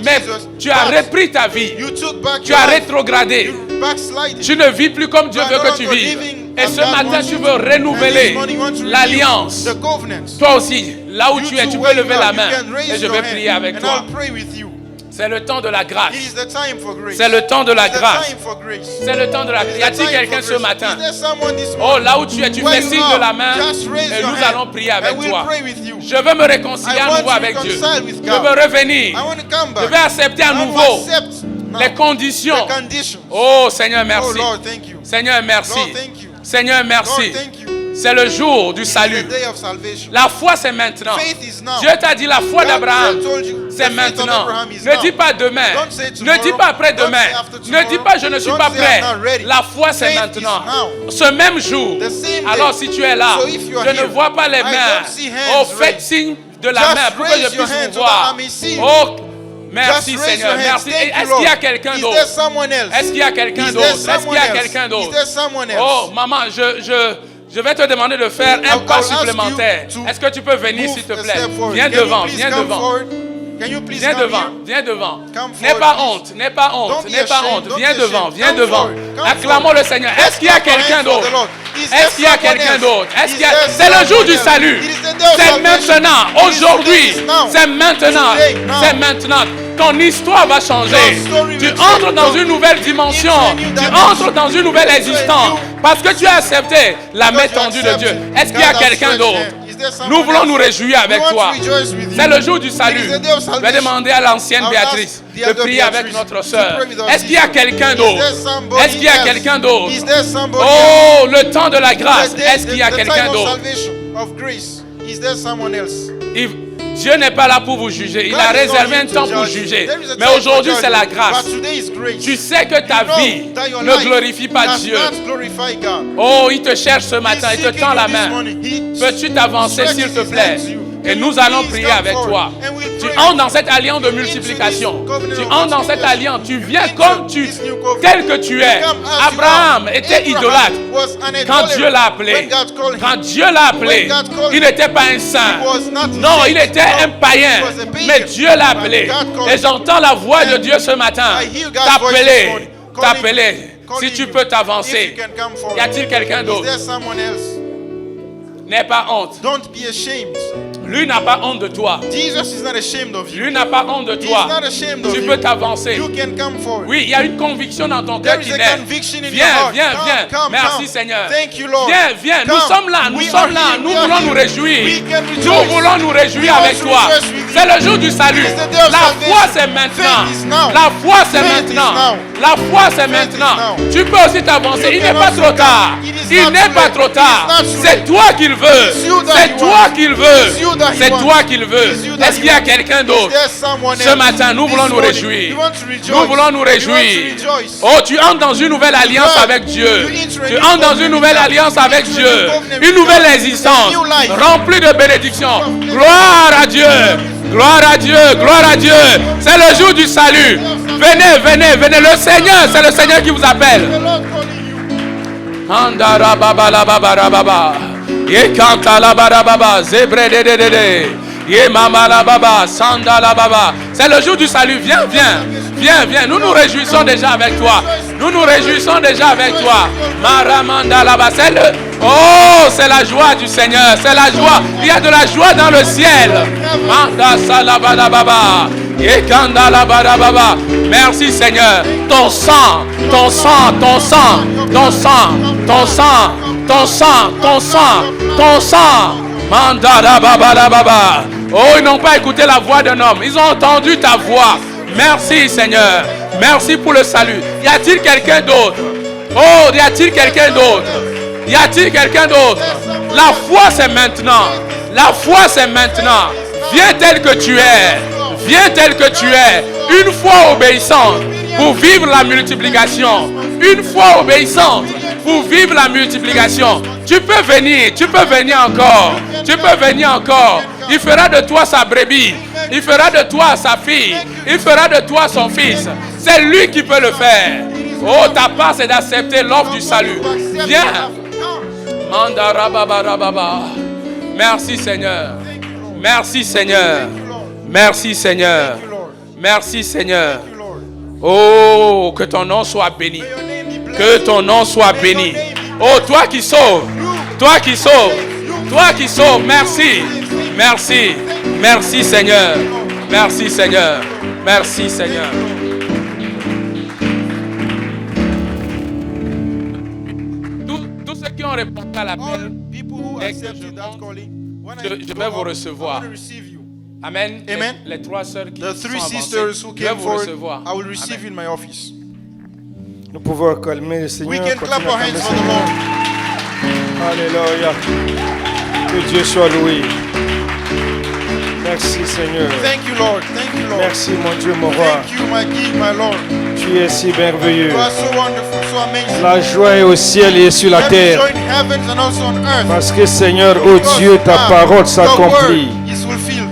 mais tu as repris ta vie. Tu as rétrogradé. Tu ne vis plus comme Dieu veut que tu vives. Et ce matin, tu veux renouveler l'alliance. Toi aussi, là où tu es, tu peux lever la main et je vais prier avec toi. C'est le temps de la grâce. C'est le temps de la grâce. C'est le temps de la grâce. Y a-t-il quelqu'un ce matin? Oh, là où tu es, tu fais signe de la main et nous allons prier avec toi. Je veux me réconcilier à nouveau avec Dieu. Je veux revenir. Je veux accepter à nouveau les conditions. Oh, Seigneur, merci. Seigneur, merci. Seigneur, merci. C'est le jour du salut. La foi, c'est maintenant. Dieu t'a dit la foi d'Abraham, c'est maintenant. Ne dis pas demain. Ne dis pas après-demain. Ne dis pas je ne suis pas prêt. La foi, c'est maintenant. Ce même jour. Alors, si tu es là, je ne vois pas les mains. Oh, faites signe de la main pour que je puisse vous voir. Oh, merci Seigneur, merci. Est-ce qu'il y a quelqu'un d'autre? Est-ce qu'il y a quelqu'un d'autre? Est-ce qu'il y a quelqu'un d'autre? Oh, maman, je vais te demander de faire un pas supplémentaire. Est-ce que tu peux venir, s'il te plaît? Viens devant, viens devant. Can you please Viens come devant, here? viens devant. Come N'aie forward, pas please. honte, n'aie pas honte, Don't be n'aie pas ashamed, honte. don't Viens be devant, ashamed. viens Come devant. forward, come Acclamons le Seigneur. Est-ce qu'il y a Let's clap our quelqu'un hands for d'autre? the Lord. Is there Est-ce qu'il y a someone quelqu'un else? d'autre? Est-ce Is qu'il y a... there C'est le jour du someone else? salut. It is the day of C'est salvation. maintenant, It is aujourd'hui. today, now. C'est maintenant. Today, now. C'est maintenant. Ton histoire va changer. Your story Tu will entres change. dans une nouvelle dimension. Into a new Tu dimension. entres dans une nouvelle existence. Parce que tu as accepté la main tendue de Dieu. Est-ce qu'il y a quelqu'un d'autre? Nous voulons nous réjouir avec toi. C'est le jour du salut. Je vais demander à l'ancienne Béatrice de prier avec notre sœur. Est-ce qu'il y a quelqu'un d'autre? Est-ce qu'il y a quelqu'un d'autre? Oh, le temps de la grâce. Est-ce qu'il y a quelqu'un d'autre? Dieu n'est pas là pour vous juger. Il a réservé un temps pour juger. Mais aujourd'hui, c'est la grâce. Tu sais que ta vie ne glorifie pas Dieu. Oh, il te cherche ce matin. Il te tend la main. Peux-tu t'avancer, s'il te plaît? Et nous allons prier avec toi. Tu entres dans cette alliance de multiplication. Tu entres dans cette alliance. Tu viens comme tel que tu es. Abraham était idolâtre. Quand Dieu l'a appelé, il n'était pas un saint. Non, il était un païen. Mais Dieu l'a appelé. Et j'entends la voix de Dieu ce matin t'appeler. Si tu peux t'avancer. Y a-t-il quelqu'un d'autre? N'aie pas honte. Don't be ashamed. Lui n'a pas honte de toi. Jesus is not ashamed of you. Lui n'a pas honte de He toi. is not ashamed of Tu you. peux t'avancer. You can come forward. Oui, il y a une conviction dans ton cœur There qui is a naît. conviction in your Viens, heart. viens, Come, viens. come, Merci come. Seigneur. Thank you, Lord. Viens, viens. Nous Come. sommes là, nous We sommes are là. here, Nous we are voulons here. nous réjouir. We can rejoice. Nous voulons nous réjouir We avec also toi. rejoice with you. C'est le jour du salut. It is the day of La salvation. foi c'est maintenant. Faith is now. La foi c'est Faith is maintenant. now. La foi c'est Faith is maintenant. now. Tu peux aussi t'avancer. You Il n'est can pas also trop tard. come. It is Il not n'est too pas late. trop It is tard. not too C'est late. toi qu'il veut. It's you that C'est he toi wants. qu'il veut. It's you that he C'est wants. toi qu'il veut. It's you that Est-ce qu'il y a he wants. quelqu'un d'autre? There's someone Ce else. matin, nous This voulons nous morning, réjouir. we want to rejoice. Nous voulons nous We want réjouir. to rejoice. Oh, tu entres dans une nouvelle alliance avec Dieu. Tu entres dans une nouvelle alliance avec Dieu. Une nouvelle existence remplie de bénédictions. Gloire à Dieu. Gloire à Dieu. Gloire à Dieu. C'est le jour du salut. Venez, venez, venez. Le Seigneur, c'est le Seigneur qui vous appelle. The Lord calling you. Andara baba la baba la baba. Ye kanta la baba baba. Zebre de de de de. Ye mama la baba. Sanda la baba. C'est le jour du salut. Viens, viens. Viens, viens. Nous nous réjouissons déjà avec toi. Nous nous réjouissons déjà avec toi. Maramanda la baba. C'est le... Oh, c'est la joie du Seigneur. C'est la joie. Il y a de la joie dans le ciel. Manda salaba la baba. Ye kanda la baba baba. Merci Seigneur. Ton sang, ton sang, ton sang, ton sang, ton sang, ton sang, ton sang, ton sang. Mandara baba la baba. Oh, ils n'ont pas écouté la voix d'un homme. Ils ont entendu ta voix. Merci Seigneur. Merci pour le salut. Y a-t-il quelqu'un d'autre? Oh, y a-t-il quelqu'un d'autre? Y a-t-il quelqu'un d'autre? La foi c'est maintenant. La foi c'est maintenant. Viens tel que tu es. Viens tel que tu es. Une foi obéissante pour vivre la multiplication. Une foi obéissante pour vivre la multiplication. Tu peux venir encore. Tu peux venir encore. Il fera de toi sa brebis. Il fera de toi sa fille. Il fera de toi son fils. C'est lui qui peut le faire. Oh, ta part c'est d'accepter l'offre du salut. Viens. Mandara baba baba. Merci Seigneur. Merci Seigneur. Merci Seigneur. Merci Seigneur. Oh, que ton nom soit béni. Que ton nom soit béni. Oh, toi qui sauves. Toi qui sauves. Toi qui sauves. Merci. Merci. Merci Seigneur. Merci Seigneur. Merci Seigneur. Tous ceux qui ont répondu à l'appel, All people who dès que je accepted that monte, calling, when je I vais go vous up, recevoir. I want to receive you. Amen. Amen. Les trois sœurs qui The sont three avancées, sisters who je vais came vous forward, recevoir. I will receive Amen. you in my office. Nous pouvons acclamer le We Seigneur. can clap continuer our à hands acclamer for le the Seigneur. Lord. Alléluia. Que Dieu soit loué. Merci Seigneur. Thank you, Lord. Thank you, Lord. Merci mon Dieu, mon roi. Thank you, my King, my Lord. Tu es si merveilleux. You are so wonderful, so amazing. La joie est au ciel et sur la Let me terre. join heavens and also on earth. Parce que Seigneur, oh Because, Dieu, ta parole your s'accomplit. word is fulfilled.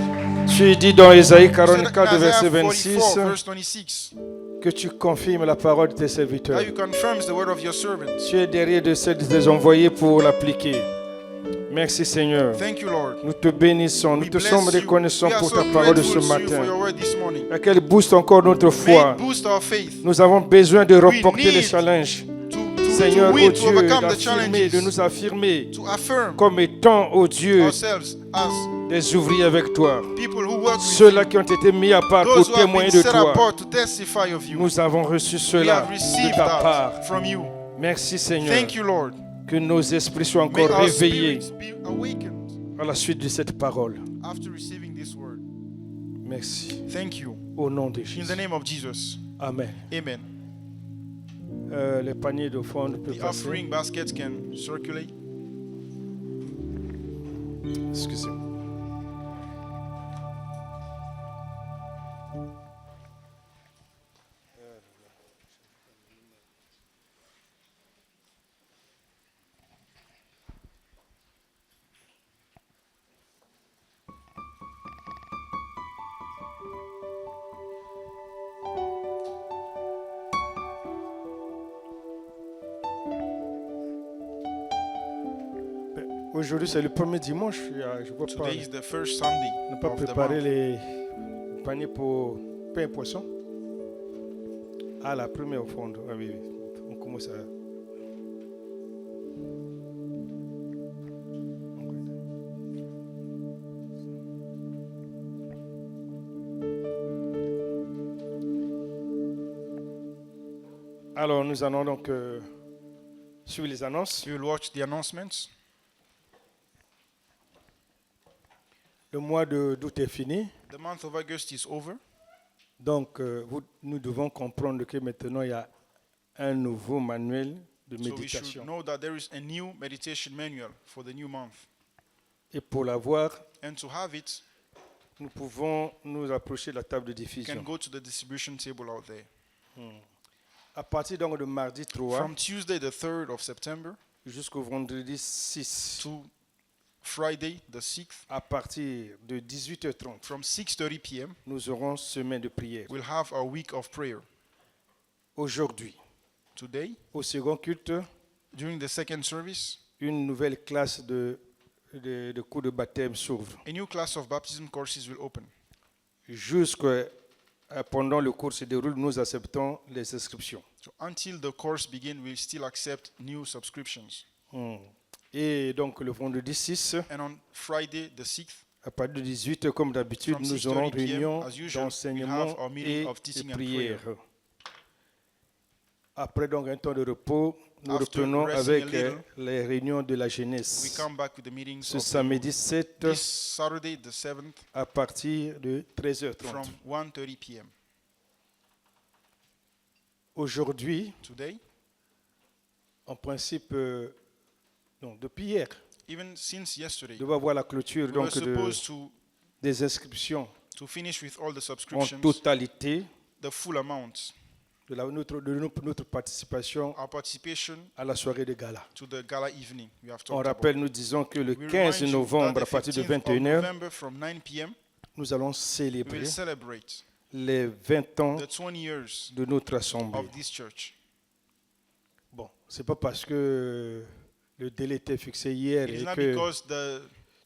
Tu dis dans Ésaïe You said 44, in verset Isaiah 26, 44, verse 26, que tu confirmes la parole de tes serviteurs. how you confirms the word of your servants. Tu es derrière de celles des envoyés pour l'appliquer. Merci Seigneur. Thank you, Lord. Nous te bénissons, nous We te bless sommes you. reconnaissants We are pour so ta parole de ce grateful to you for matin. your word this morning. Laquelle booste encore notre May foi. it boost our faith Nous avons besoin de remporter need les challenges. to Seigneur, win, oh to Dieu, overcome the d'affirmer, de challenges, nous affirmer to affirm comme étant, oh Dieu, ourselves as des ouvriers avec toi. people who work with Ceux-là you, qui ont été mis à part those pour who have témoigner been de set toi. apart to testify of you. Nous avons reçu We cela have de received ta part. that from you. Merci Seigneur. Thank you, Lord. Que nos esprits soient May encore our réveillés spirits be awakened à la suite de cette parole. after receiving this word. Merci. Thank you. Au nom de In Jésus. the name of Jesus. Amen. Amen. Les paniers d'offrande peuvent The passer. offering baskets can circulate. Excusez-moi. Aujourd'hui, c'est le premier dimanche. Je ne vois pas. Today is the first Sunday On n'a pas of the préparé month. les paniers pour pain et poisson. Ah, la première offrande. Ah oui, oui. On commence à. Alors, nous allons donc suivre les annonces. We will watch the announcements. Le mois d'août est fini. The month of August is over. Donc, nous devons comprendre que maintenant, il y a un nouveau manuel de So we should méditation. know that there is a new meditation manual for the new month. Et pour l'avoir, And to have it, nous pouvons nous approcher de la table de you can diffusion. go to the distribution table out there. À partir donc de mardi 3 From Tuesday the 3rd of September jusqu'au vendredi 6, to Friday the 6th, à partir de 18h30, from 6:30 p.m., nous aurons semaine de prière. we'll have our week of prayer. Aujourd'hui, Today, au second culte, during the second service, une nouvelle classe de cours de baptême s'ouvre. a new class of baptism courses will open. Pendant le cours se déroule, nous acceptons les inscriptions. So until the course begins, we'll still accept new subscriptions. Et donc le vendredi 6, And on Friday the 6th, à partir de 18h, comme d'habitude, From nous aurons 6:30 p.m., réunion as usual, d'enseignement we'll have our meeting et of teaching de and prière. Après donc un temps de repos, nous After reprenons resting avec a little, les réunions de la we jeunesse. come back with the meetings Ce of the samedi 7 this Saturday the 7th à partir de 13h30. from 1:30 p.m. Aujourd'hui, Today, en principe, non, depuis hier, even since yesterday, nous devons avoir la clôture we were donc supposed to des inscriptions finish with all the en subscriptions, totalité the full amount, de notre participation our participation à la soirée de gala. to the gala evening. We have On talked rappelle, about. nous disons que le We 15 remind you novembre, that à the partir de 15th of 21h, November from 9 p.m., nous allons we célébrer will celebrate les 20 ans the 20 years de notre assemblée. of this church. Bon, c'est pas parce que le délai était fixé hier It is et not que because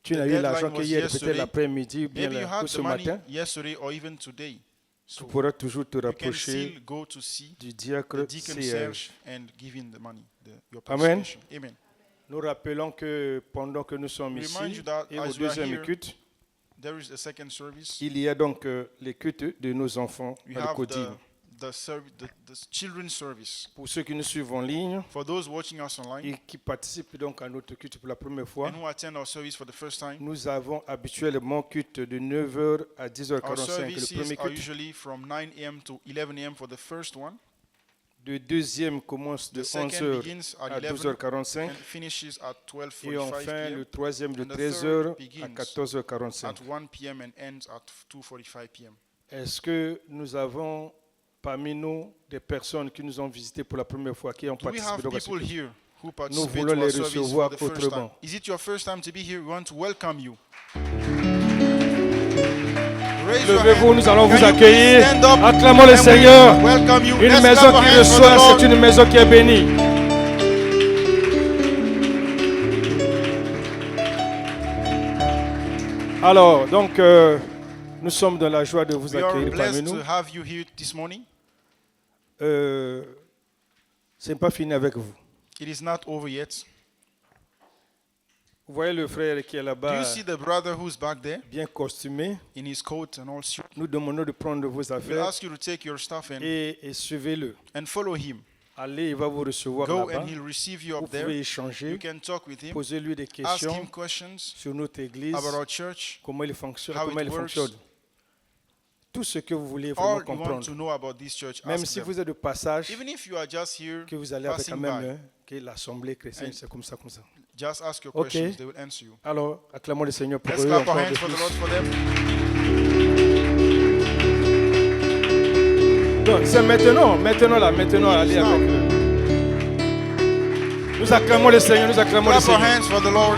tu the n'as eu l'argent deadline que was hier, peut-être yesterday. l'après-midi ou bien Maybe you que had ce the money matin, yesterday or even today. tu So pourras toujours te you can rapprocher still go to see du the diacre deacon Serge. Serge and give him the money, your Amen. participation. Amen. Nous rappelons que pendant que nous sommes We ici remind you that et au as we are deuxième here, culte, There is a second service. il y a donc les cultes de nos enfants We à have l'Écodine. the children's service. Pour ceux qui nous suivent en ligne For those watching us online et qui participent donc à notre culte pour la première fois, and who attend our service for the first time, nous avons habituellement culte de 9h à our 10h45, services le premier are culte. usually from 9 a.m. to 11 a.m. for the first one. Le deuxième commence de The second 11h begins at à 11 12h45 and finishes at et 12:45 enfin le p.m. troisième de And the 13h third à begins 14h45. at 1 p.m. and ends at 2:45 p.m. Est-ce que nous avons parmi nous des personnes qui nous ont visités pour la première fois, qui ont Do we have participé donc à ce people culte? here who participate voulons to our les service recevoir for the first time? autrement. Is it your first time to be here? We want to welcome you. Raise your Levez-vous, hand. nous allons Can vous you accueillir. please stand up Acclamons le and we Seigneur. welcome you. Une Let's maison clap our qui hands for the reçoit, Lord. c'est une maison qui est bénie. Alors, donc, nous sommes dans la joie de vous We are accueillir parmi blessed nous. to have you here this morning. Ce n'est pas fini avec vous. It is not over yet. Vous voyez le frère qui est Do là-bas, you see the brother who's back there bien costumé. in his coat and all suit? Nous demandons de prendre vos We'll affaires ask you to take your stuff in et suivez-le. and follow him. Allez, il va vous recevoir Go là-bas. and he'll receive you Vous up there. pouvez You échanger, can talk with him, posez-lui des ask questions him questions sur notre église, about our church, comment il fonctionne, how comment it il works. fonctionne. Tout ce que vous voulez vraiment all you want comprendre. to know about this church. Même Ask si them. vous êtes de passage, Even if you are just here que vous allez avec passing quand même, by, hein, que l'assemblée chrétienne, And- c'est comme ça, comme ça. just ask your Ok. questions. They will answer you. Alors, acclamons le Seigneur pour Let's eux clap our encore hands de for the plus. Lord for them. Donc, c'est maintenant, allez Now. avec eux. Nous acclamons le Seigneur, nous acclamons le Clap our Seigneur. hands for the Lord.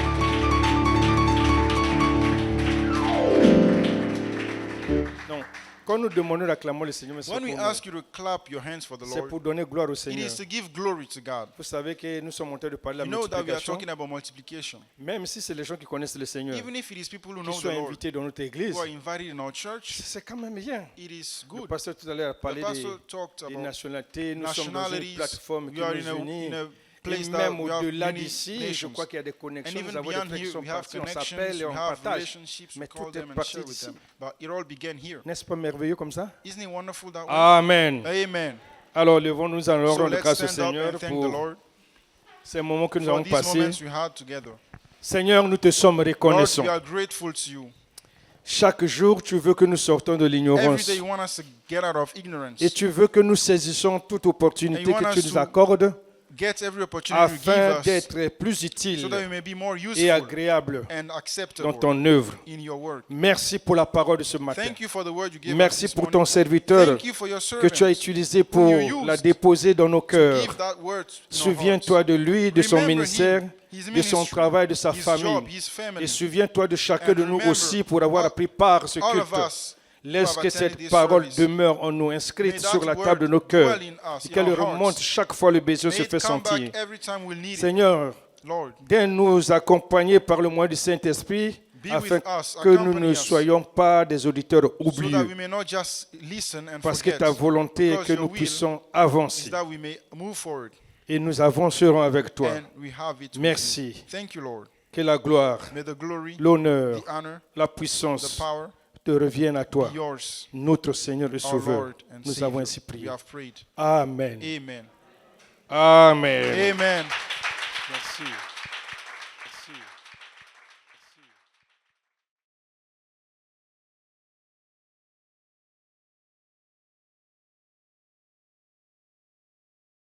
Donc, quand nous demandons d'acclamer le Seigneur, c'est When we pour, ask you to clap your hands for the c'est Lord, pour donner gloire au it Seigneur. is to give glory to God. Vous savez que nous sommes en train de parler de You la know that we are multiplication. talking about multiplication. Même si c'est les gens qui connaissent le Seigneur, Even if it is people who qui know the sont Lord, invités dans notre église, who are invited in our church, c'est quand même bien. it is Le good. pasteur tout à l'heure a The parlé pastor talked des about nationalités. Nous sommes dans une nationalities. plateforme qui We are nous unit. in a Et place that même we have au-delà many d'ici, je nations. crois qu'il y a des And connexions. Nous even avons des beyond frères qui here, sont we have partis, on connections, s'appelle et we on have partage. relationships, we Mais call tout est them and parti share with d'ici. them. But it all began here. N'est-ce pas merveilleux comme ça? Isn't it wonderful that way? Amen. Amen. Alors, levons-nous en So rendre let's grâce au stand up Seigneur and thank the pour Lord ces moments que nous for avons these passés. moments we had together. Seigneur, nous te sommes Lord, reconnaissants. we are grateful to you. Chaque jour, tu veux que nous sortons de Every l'ignorance. day you want us to get out of ignorance. Et tu veux que nous saisissons toute opportunité And you want que tu us nous to accordes Get every opportunity you give afin us d'être plus so utile that we may be more et useful agréable and dans acceptable ton œuvre. in your work. Merci pour la parole de ce matin. Thank you for the word you gave us Merci this pour morning. ton serviteur Thank you for your que tu as servant. utilisé pour you used la déposer dans nos to cœurs. give that word in our Souviens-toi hearts. de lui, de son Remember ministère, him, his de son ministry, travail, de sa his famille. job, his family. Et souviens-toi de chacun And de nous remember aussi pour avoir all- pris part à ce all of culte. us Laisse who que have attended cette this parole service. demeure en nous, May inscrite that sur la word table de nos cœurs, dwell in us, et in qu'elle our remonte hearts. chaque fois le besoin May se it fait come back sentir. every time we need it. Seigneur, Lord, viens nous accompagner par le moyen du Saint-Esprit Be afin with us, que nous accompany ne us, soyons pas des auditeurs so that oublieux, we may not just listen and parce que forget, ta volonté est because que your nous will puissions is avancer. that we may move forward Et nous avancerons avec toi. and we have it with Merci. you. Thank you, Lord. Que la gloire, May the glory, l'honneur, the honor, la the puissance power te reviennent à toi, be yours, notre Seigneur et our Sauveur. Lord and Nous Savior. avons ainsi We prié. have prayed. Amen. Amen. Amen. Amen. Merci. Merci.